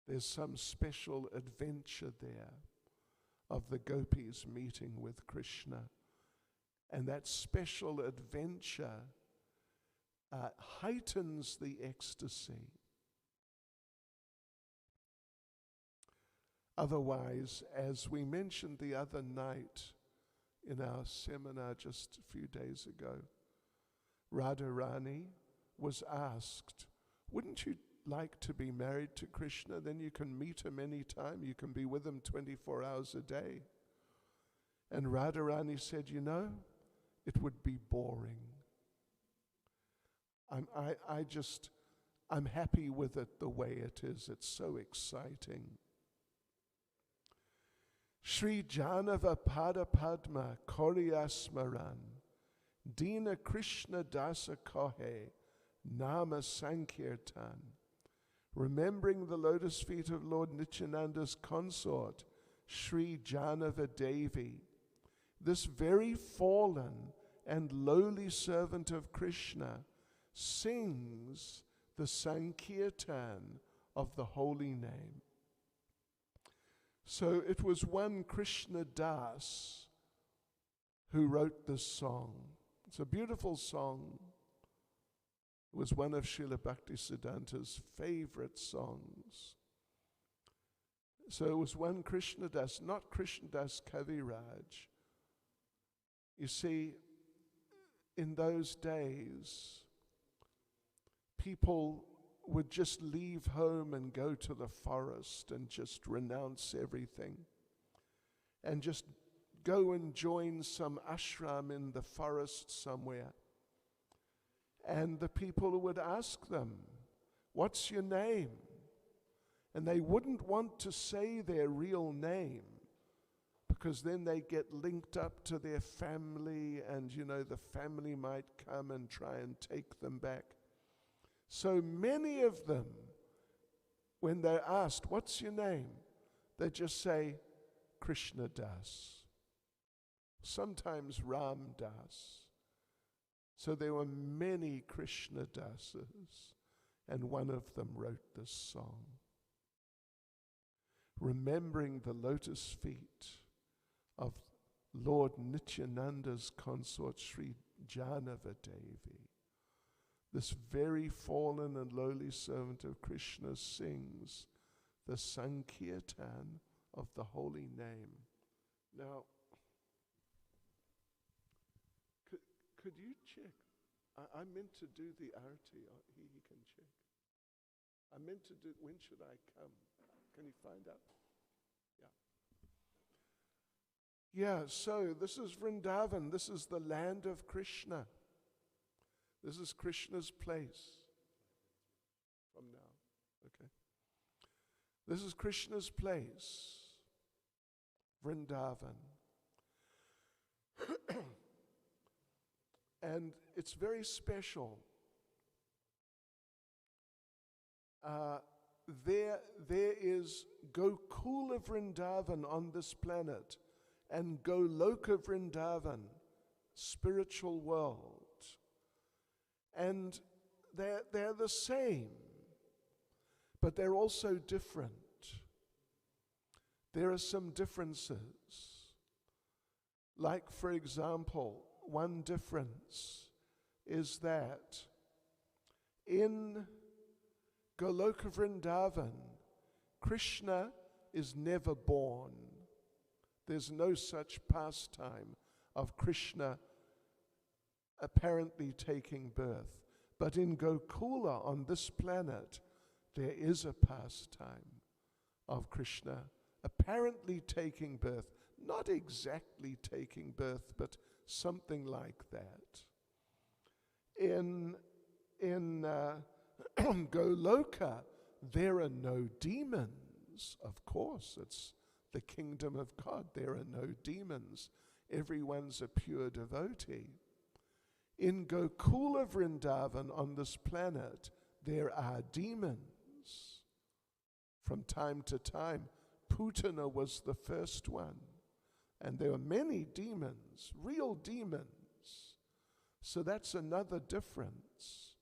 There's some special adventure there of the gopis meeting with Krishna. And that special adventure heightens the ecstasy. Otherwise, as we mentioned the other night in our seminar just a few days ago, Radharani was asked, wouldn't you like to be married to Krishna? Then you can meet him anytime. You can be with him 24 hours a day. And Radharani said, it would be boring. I'm happy with it the way it is. It's so exciting. Sri Janava Pada Padma Koryasmaran Dina Krishna Dasa Kohe Nama Sankirtan. Remembering the lotus feet of Lord Nityananda's consort, Sri Janava Devi, this very fallen and lowly servant of Krishna sings the Sankirtan of the holy name. So it was one Krishna Das who wrote this song. It's a beautiful song. It was one of Srila Bhaktisiddhanta's favorite songs. So it was one Krishna Das, not Krishna Das Kaviraj. You see, in those days, people would just leave home and go to the forest and just renounce everything and just go and join some ashram in the forest somewhere. And the people would ask them, what's your name? And they wouldn't want to say their real name because then they get linked up to their family and, the family might come and try and take them back. So many of them, when they're asked, what's your name? They just say, Krishna Das. Sometimes Ram Das. So there were many Krishna Dasas, and one of them wrote this song. Remembering the lotus feet of Lord Nityananda's consort, Sri Janava Devi, this very fallen and lowly servant of Krishna sings the Sankirtan of the holy name. Now, could you check? I meant to do the arti. He can check. I meant to do, when should I come? Can you find out? Yeah, so this is Vrindavan. This is the land of Krishna. This is Krishna's place. From now, okay. This is Krishna's place, Vrindavan. And it's very special. There is Gokula Vrindavan on this planet, and Goloka Vrindavan, spiritual world. And they're the same, but they're also different. There are some differences. Like, for example, one difference is that in Goloka Vrindavan, Krishna is never born. There's no such pastime of Krishna apparently taking birth. But in Gokula, on this planet, there is a pastime of Krishna apparently taking birth. Not exactly taking birth, but something like that. In Goloka, there are no demons. Of course, it's the kingdom of God. There are no demons. Everyone's a pure devotee. In Gokula Vrindavan, on this planet, there are demons. From time to time, Putana was the first one. And there were many demons, real demons. So that's another difference.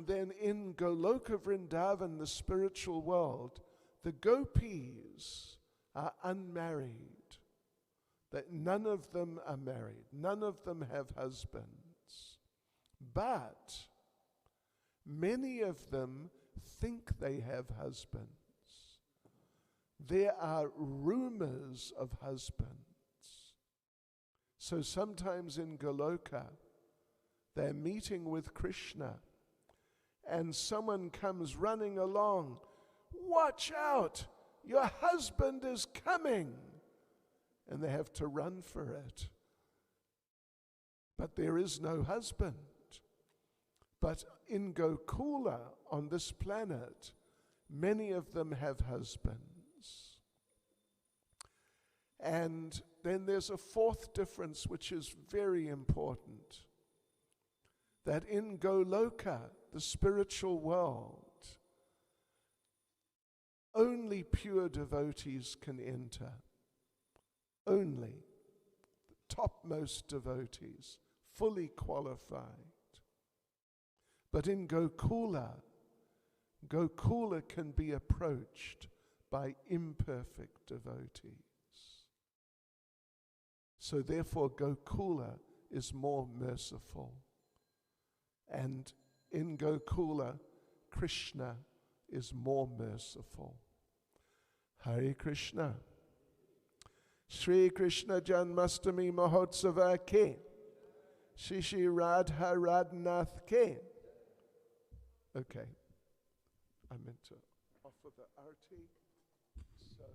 Then in Goloka Vrindavan, the spiritual world, the gopis are unmarried. That none of them are married. None of them have husbands. But many of them think they have husbands. There are rumors of husbands. So sometimes in Goloka, they're meeting with Krishna, and someone comes running along. Watch out! Your husband is coming! And they have to run for it. But there is no husband. But in Gokula, on this planet, many of them have husbands. And then there's a fourth difference, which is very important. That in Goloka, the spiritual world, only pure devotees can enter. Only the topmost devotees, fully qualified. But in Gokula, Gokula can be approached by imperfect devotees. So therefore Gokula is more merciful. And in Gokula, Krishna is more merciful. Hare Krishna. Shri Krishna Janmastami Mahotsava ke. Shri Shri Radha Radhanath ke. Okay. I meant to offer the arti. So.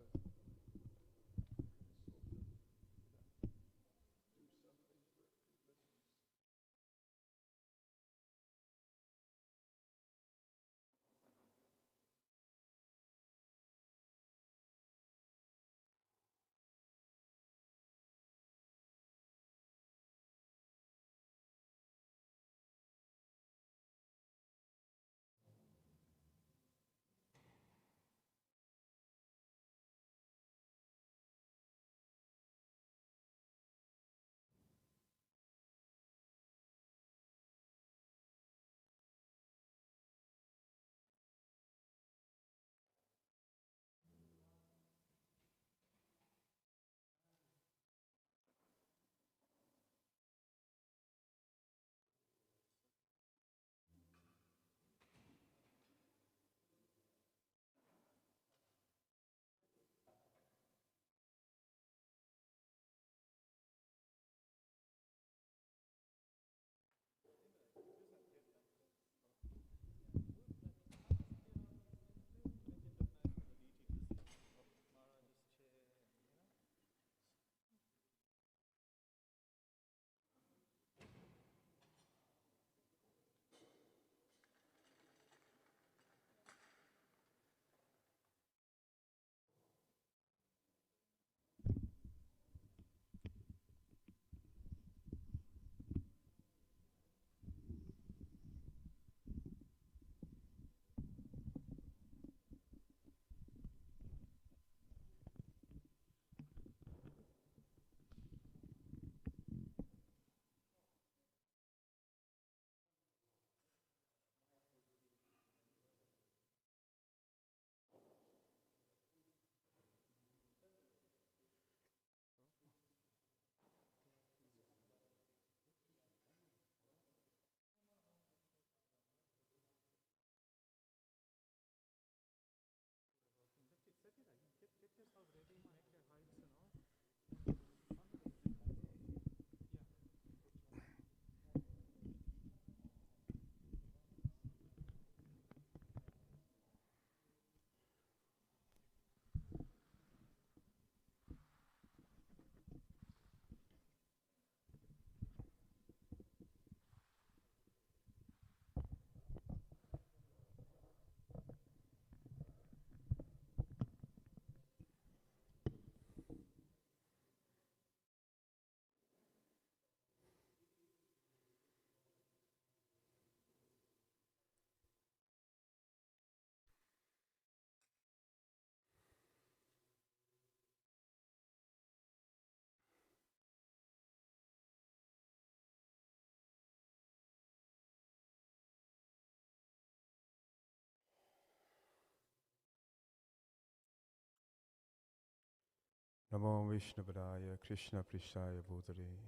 Namo Vishnupadaya Krishna Prishaya Bhutare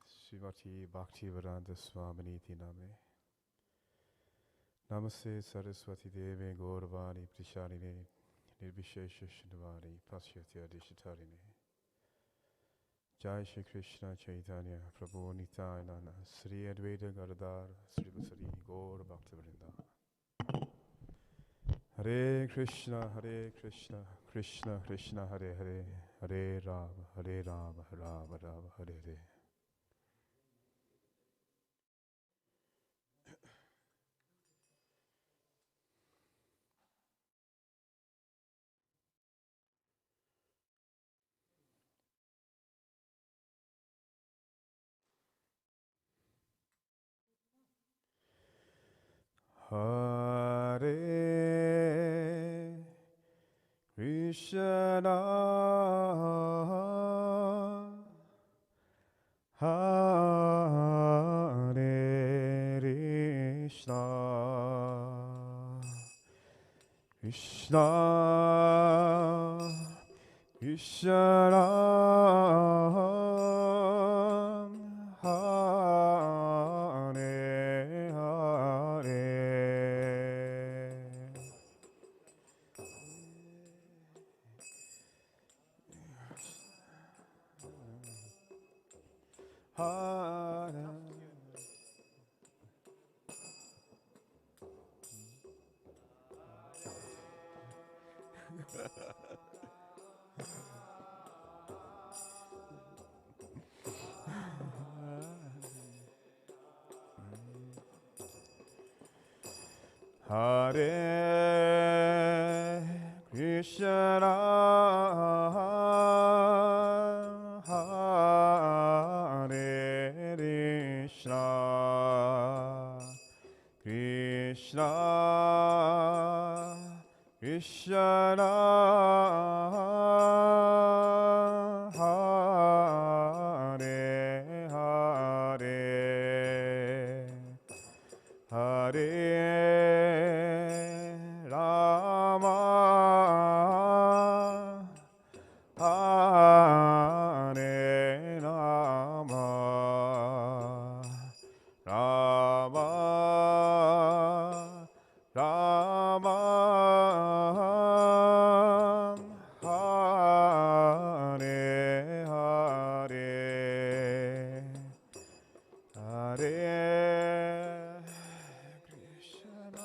Srimati Bhaktivedanta Swaminiti Name Namaste Saraswati Deve Gauravani Prisharine Nirvishesha Shinavani Pasyatya Dishatarine Jai Shri Krishna Chaitanya Prabhu Nityananda Sri Advaita Gadadhar Srivasari Gaur Bhaktivinoda Hare Krishna Krishna Krishna Hare Hare Hare Rama Rama Rama Hare Hare. Hare Krishna Hare Krishna Krishna Krishna Hare Krishna Hare Krishna Krishna Krishna Hare Hare Hare Rama Hare Rama Rama Rama Hare Hare Hare Krishna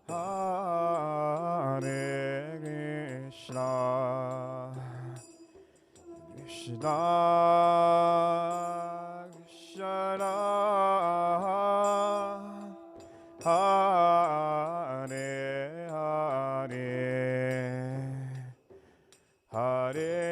Hare Krishna Krishna Krishna Hare Hare Hare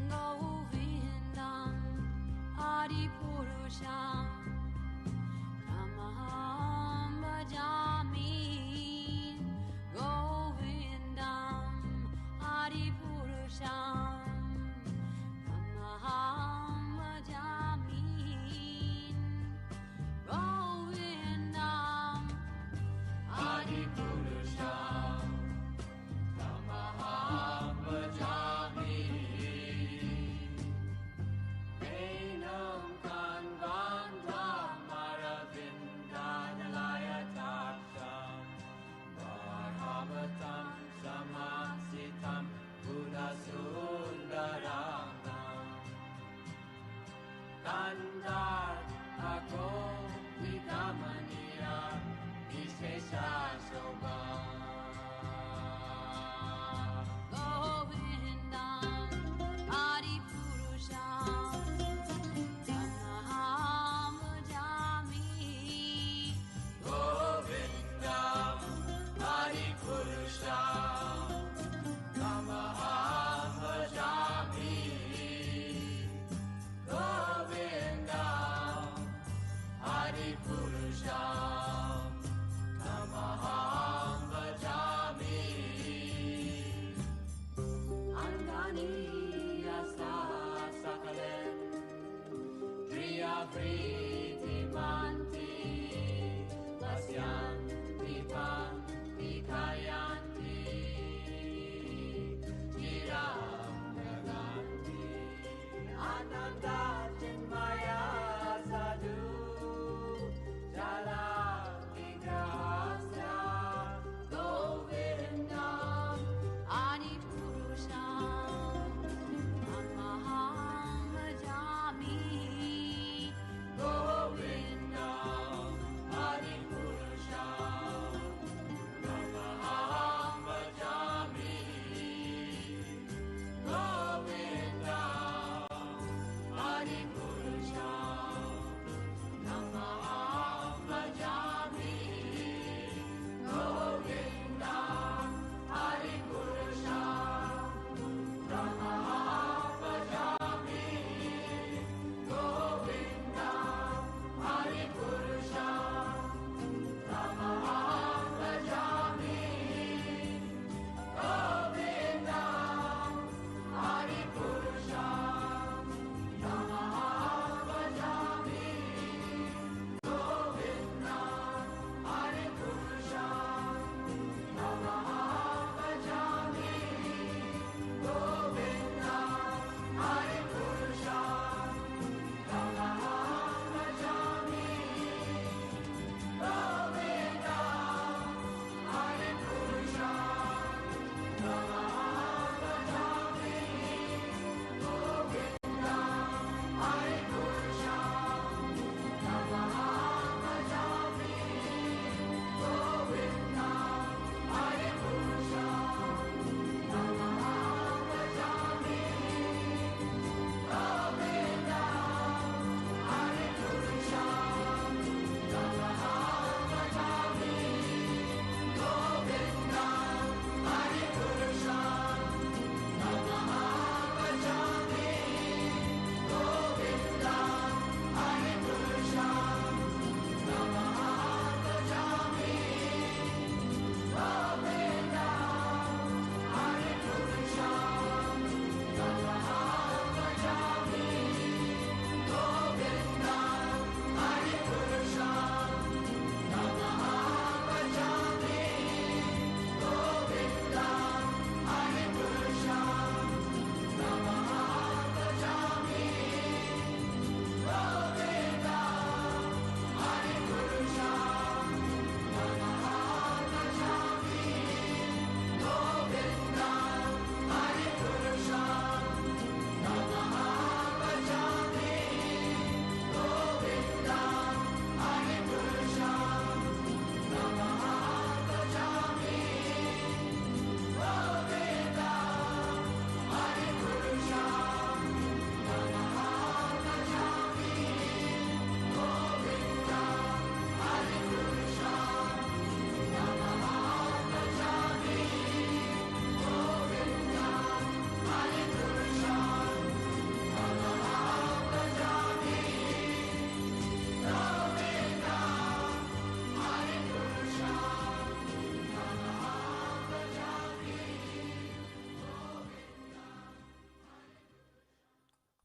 Govindam Adipurusham Tamaham Bhajami Govindam Adipurusham Tamaham Bhajami Govindam Adipurusham Tamaham Vajami Angani Yasa Sakalen Priya Priti Manti Vasyanti Panti Kayanti Jiram Vedanti Ananda Chinmaya Sadhu Jala Vigrahasya Govindam Adipurusham Tamaham Vajami Govindam Adipurusham Tamaham Vajami Govindam Adipurusham Tamaham Vajami Govindam Adipurusham Tamaham Vajami Govindam Adipurusham Tamaham Vajami Govindam Adipurusham Tamaham Vajami Govindam Adipurusham Tamaham Vajami Govindam Adipurusham Tamaham Vajami Govindam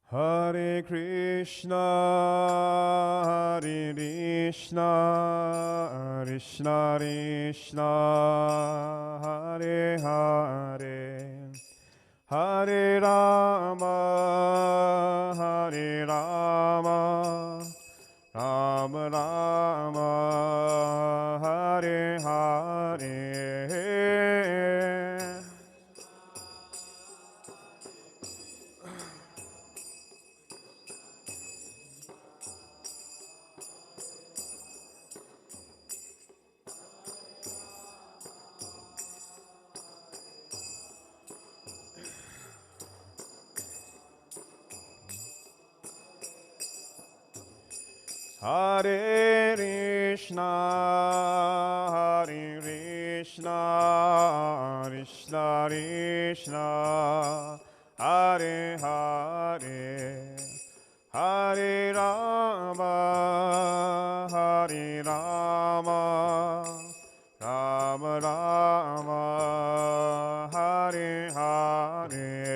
Hare Krishna, Hare Krishna, Krishna Krishna, Hare Hare, Hare Rama, Hare Rama, Rama Rama, Hare Hare. Hare Krishna, Hare Krishna, Krishna Krishna, Hare Hare, Hare Rama, Hare Rama, Rama Rama, Hare Hare.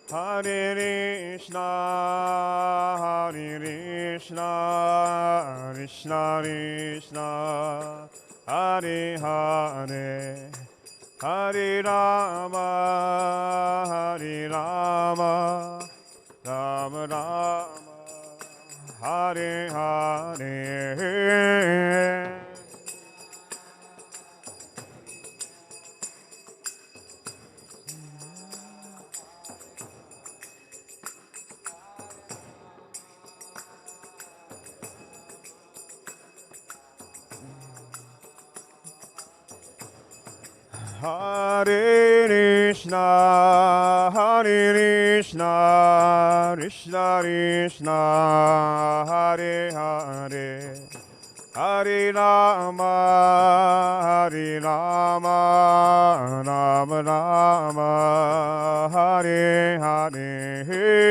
Hare Krishna, Hare Krishna, Krishna Krishna, Hare Hare, Hare Rama, Hare Rama, Rama Rama, Hare Hare. Hare Krishna, Hare Krishna, Krishna Krishna, Hare Hare, Hare Rama, Hare Rama, Rama Rama, Hare Hare.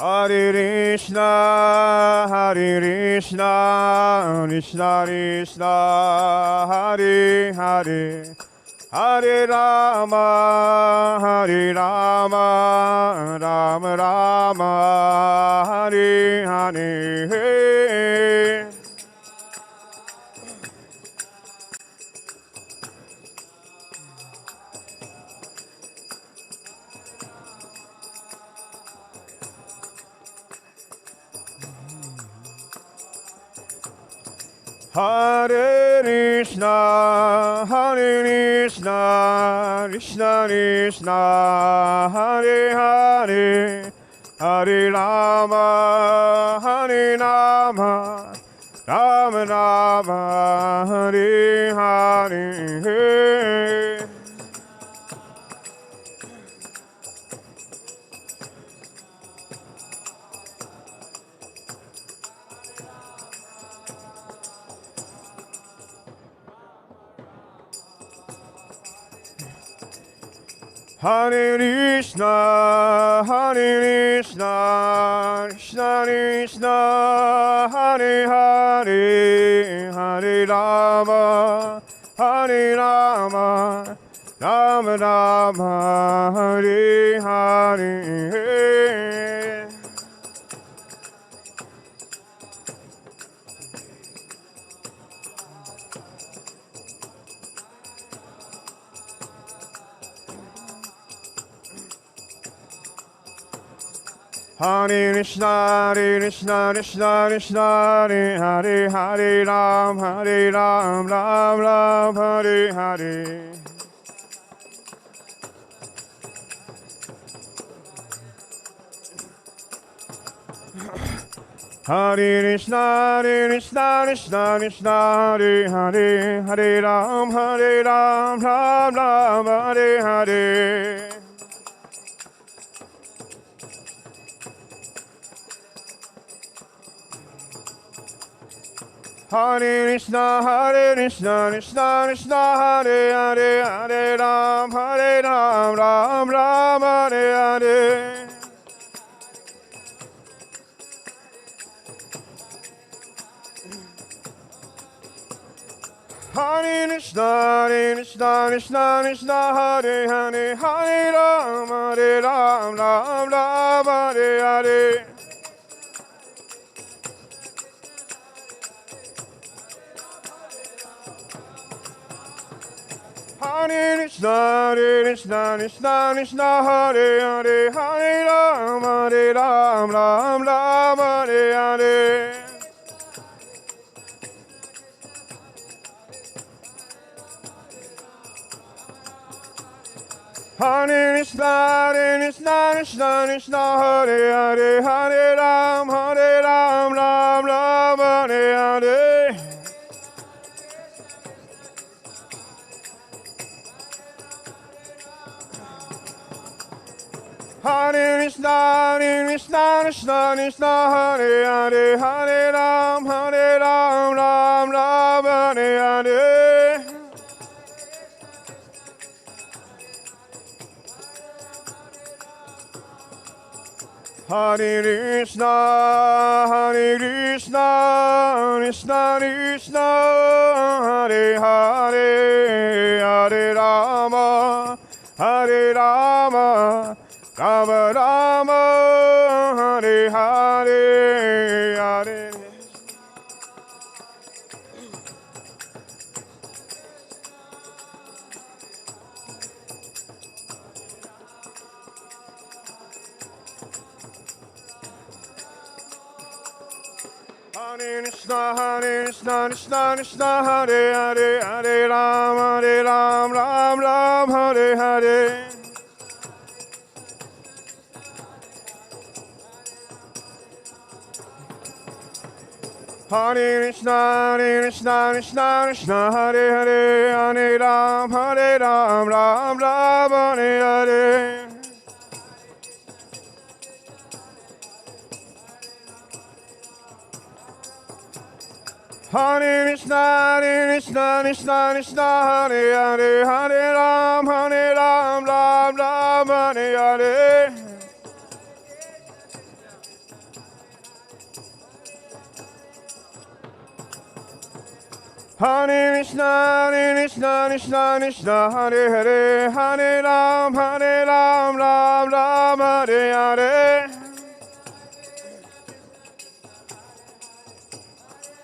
Hare Krishna, Hare Krishna, Krishna Krishna, Hare Hare, Hare Rama, Hare Rama, Rama Rama, Hare Hare. Hare Krishna, Hare Krishna, Krishna Krishna, Hare Hare, Hare Rama, Hare Rama, Rama Rama, Hare Hare. Hare Krishna, Hare Krishna, Krishna Krishna, Hare Hare, Hare Rama, Hare Rama, Rama Rama, Hare Hare. Hare Krishna, Hare Krishna, Krishna Krishna, Hare Hare, Hare Ram, Ram Ram, Hare Hare. Hare Krishna, Hare Krishna, Krishna Krishna, Hare Hare, Hare Ram, Ram Ram, Hare Hare. Hare Krishna, Krishna Krishna, Hare Hare, Hare Ram, Ram Ram, Hare Hare. Hare Krishna, Krishna Krishna, Hare Hare, Hare Ram, Ram Ram, Hare Hare. Hare Krishna, Krishna Krishna, Hare Hare, Hare Ram, Ram Ram, Hare Hare. Hare Krishna, Krishna Krishna Krishna, Hare Hare, Hare Ram, Ram Ram, Hare Hare. Hare Krishna, Krishna Krishna Krishna, Hare Hare, Hare Ram, Ram Ram, Hare Hare. Hare Krishna, Krishna Krishna, Hare Hare, Hare Rama, Rama Rama, Hare Hare, Hare. Hare Krishna, Krishna Krishna, Hare Hare, Hare Ram, Ram, Hare Hare. Hare Krishna, Krishna Krishna, Hare Hare, Hare Ram, Ram, Hare Hare. Hare Krishna, Krishna Krishna, Hare Hare, Hare Ram, Ram, Hare Hare. Hare Krishna, Krishna Krishna, Hare Hare, Hare Ram, Ram, Hare Hare.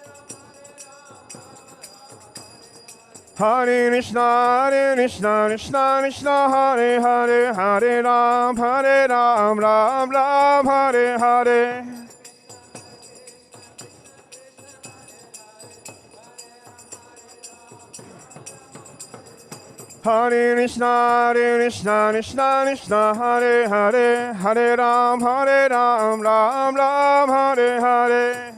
Hare Krishna, Krishna Krishna, Hare Hare, Hare Ram, Ram, Hare Hare. Hare Krishna, Krishna, Hare Hare, Hare Ram, Ram, Hare Hare.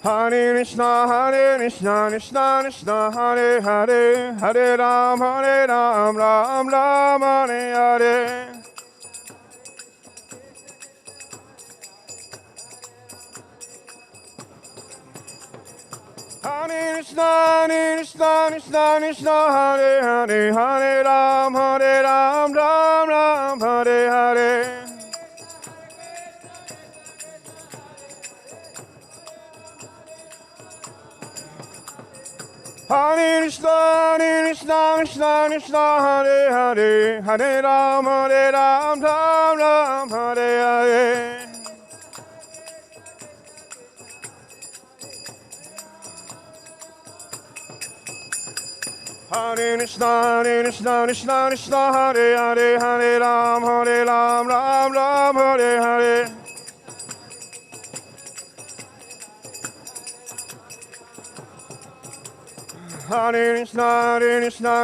Hare Krishna, Krishna, Hare Hare, Hare Ram, Ram, Hare Hare. Hare Krishna, Krishna, Hare Hare, Hare Ram, Ram, Hare Hare. Hare Krishna, Krishna, Hare Hare, Hare Ram, Ram, Hare Hare. Hare Krishna, Krishna, Hare Hare, Hare Ram, Ram, Hare Hare. Hare Krishna,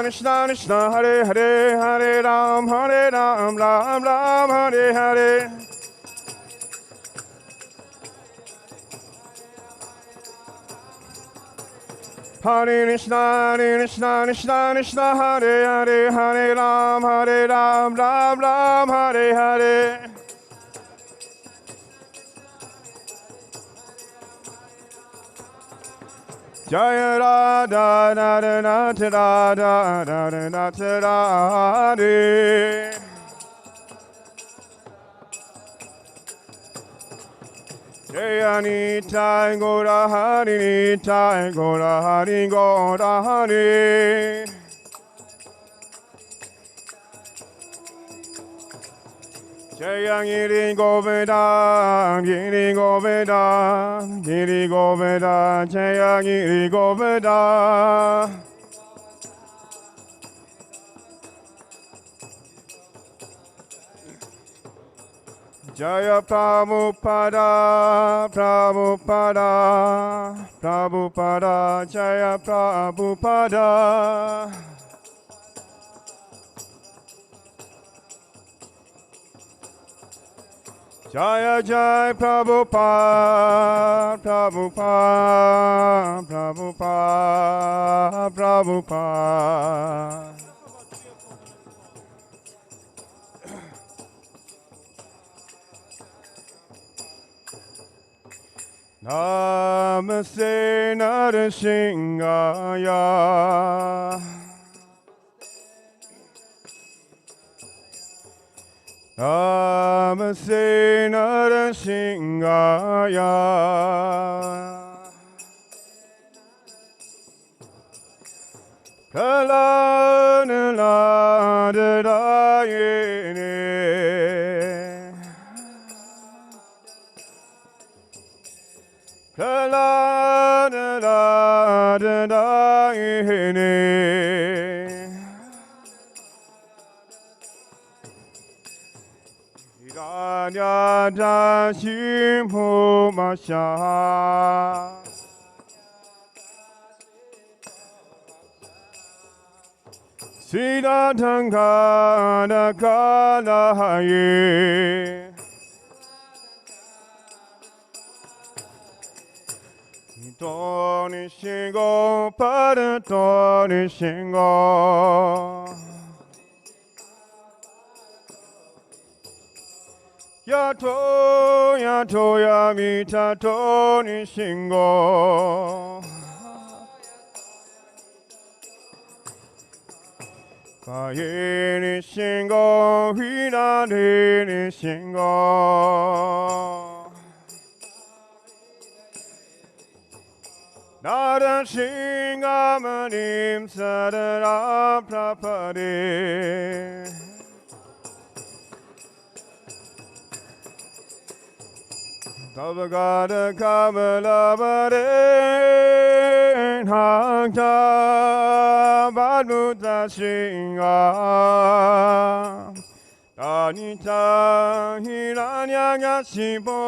Krishna, Hare Hare, Hare Ram, Ram, Hare Hare. Hare Krishna, Krishna, Hare Hare, Hare Ram, Ram, Hare Hare. Jaya Radha Radha Radha Radha. Jaya Nitai Gora Hari Nitai Gora Hari Gora Hari. Jaya Giri Goveda, Giri Goveda, Giri Goveda, Jaya Giri Goveda. Jaya Prabhupada, Prabhupada, Prabhupada, Jaya Prabhupada. Jaya Jai Prabhupada, Prabhupada, Prabhupada, Prabhupada. Namaste Narasimhaya. Namaste Narasimhaya. Kalanadayane. Kalanadayane. Yada Shimho Masha Sida Tangana Kalahaye Toni Shingo Pada Toni Shingo Yato, yato, yamita, toni, shingo. Kayeni, shingo, hinadeni, shingo. Nada, shinga, manim, sadara, prapade. Tavagada Kamala Bade Hakta Badmuta Shinga Tanita Hiranya Gashipo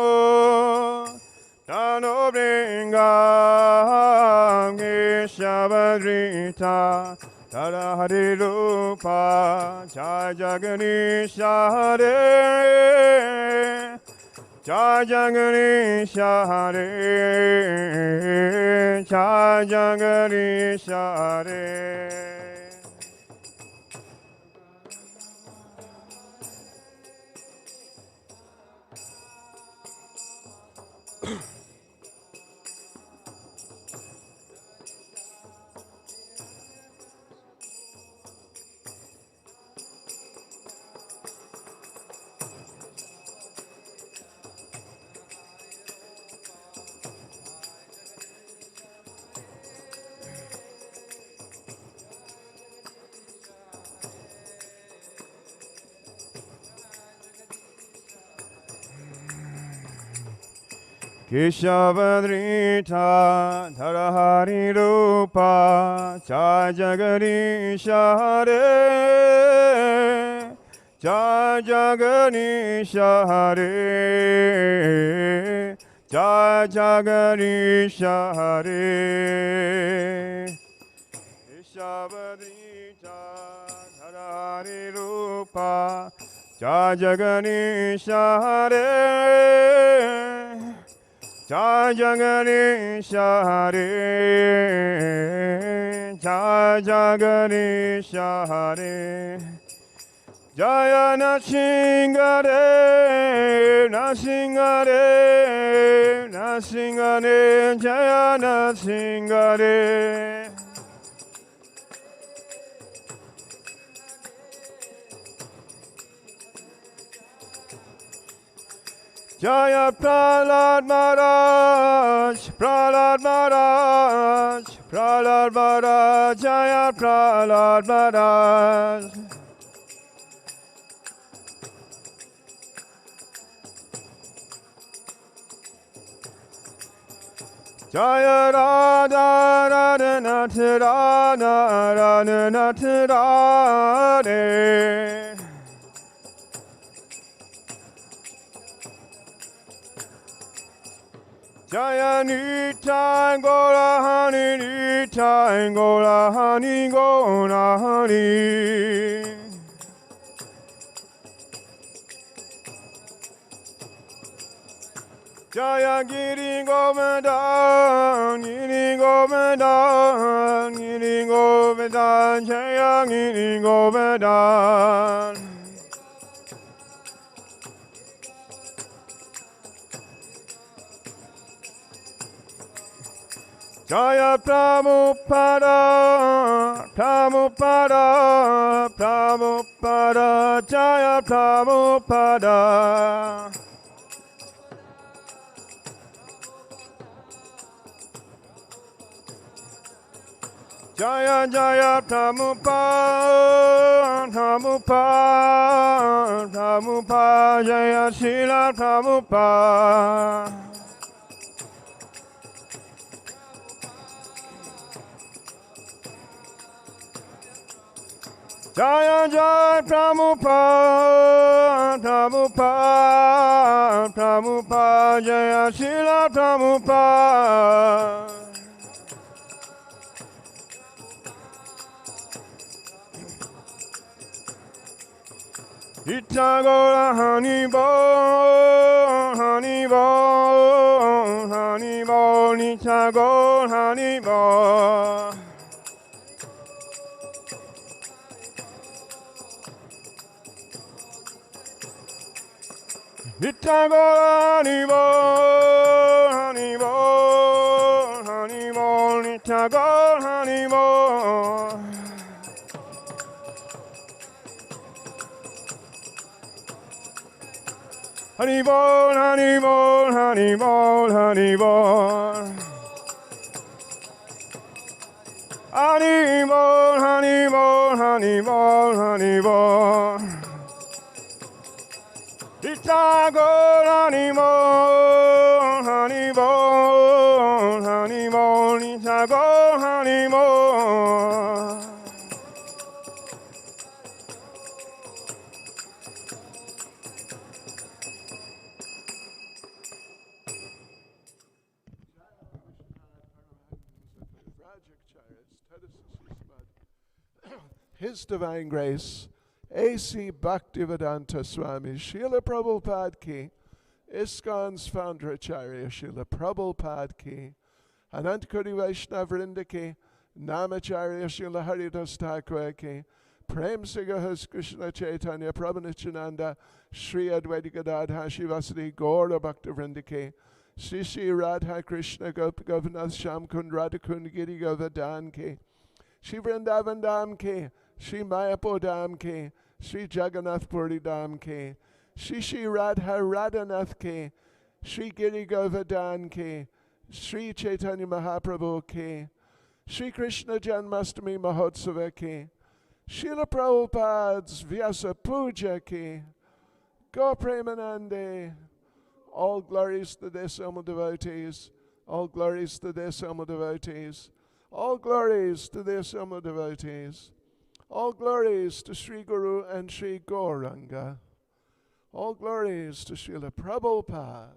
Tano Bringa Geshabadrita Tada Hari Rupa Jajagani Hare Jajagani Hare Jajagani Hare. Keshavadrita Dharahari Rupa Jajagani Hare Jajagani Hare Jajagani Hare Keshavadrita Dharahari Rupa Jajagani Hare Jajagani Hare Jajagani Hare Jaya Nasingare Nasingare Nasingare Jaya Nasingare Jaya Prahlad Maharaj, Prahlad Maharaj, Prahlad Maharaj, Jaya Prahlad Maharaj. Jaya Radha Radha Nath Radha Radha Nath Radha. Jaya Nitai Gora Hani Nitai Gora Hani Gora Hani. Jaya Giri Govardhan, Giri Govardhan, Giri Govardhan, Jaya Giri Govardhan. Jaya Prabhupada, Prabhupada, Prabhupada, Jaya Prabhupada. Jaya Jaya Prabhupada, Prabhupada, Prabhupada, Jaya Srila Prabhupada. Jaya Jaya Prabhupada, Prabhupada, Prabhupada, Jaya Srila Prabhupada. Itagora Hanibo, Hanibo, Hanibo, Itagora Hanibo. Itagora Hanibo, Hanibo, Hanibo, Itagora Hanibo. Honey ball, honey ball, honey ball, honey ball. Honey ball, honey ball, honey ball, honey ball. Itago, honey ball, honey ball, honey ball, Itago, honey ball. His Divine Grace, A.C. Bhaktivedanta Swami, Srila Prabhupada Ki, ISKCON's founder Acharya, Srila Prabhupada Ki, Anantakoti Vaishnava Vrinda Ki, Namacharya Srila Haridas Thakur Ki, Prem Sigahas Krishna Chaitanya Prabhu Nityananda, Sri Advaita Gadadha Shivasati Gaura Bhakta Vrinda Ki, Sri Sri Radha Krishna Govanath Sham Kund Radha Kund Giri Govardhan Ki, Shri Vrindavan Dham Ki, Shri Mayapur Dham Ki, Shri Jagannath Puri Dham Ki, Shri Shri Radha Radhanath Ki, Shri Giri Govardhan Ki, Shri Chaitanya Mahaprabhu Ki, Shri Krishna Janmastami Mahotsava Ki, Srila Prabhupada's Vyasa Puja Ki, Go Premanande. All glories to their Sama devotees, all glories to their Sama devotees, all glories to their Sama devotees. All glories to Sri Guru and Sri Gauranga. All glories to Srila Prabhupada.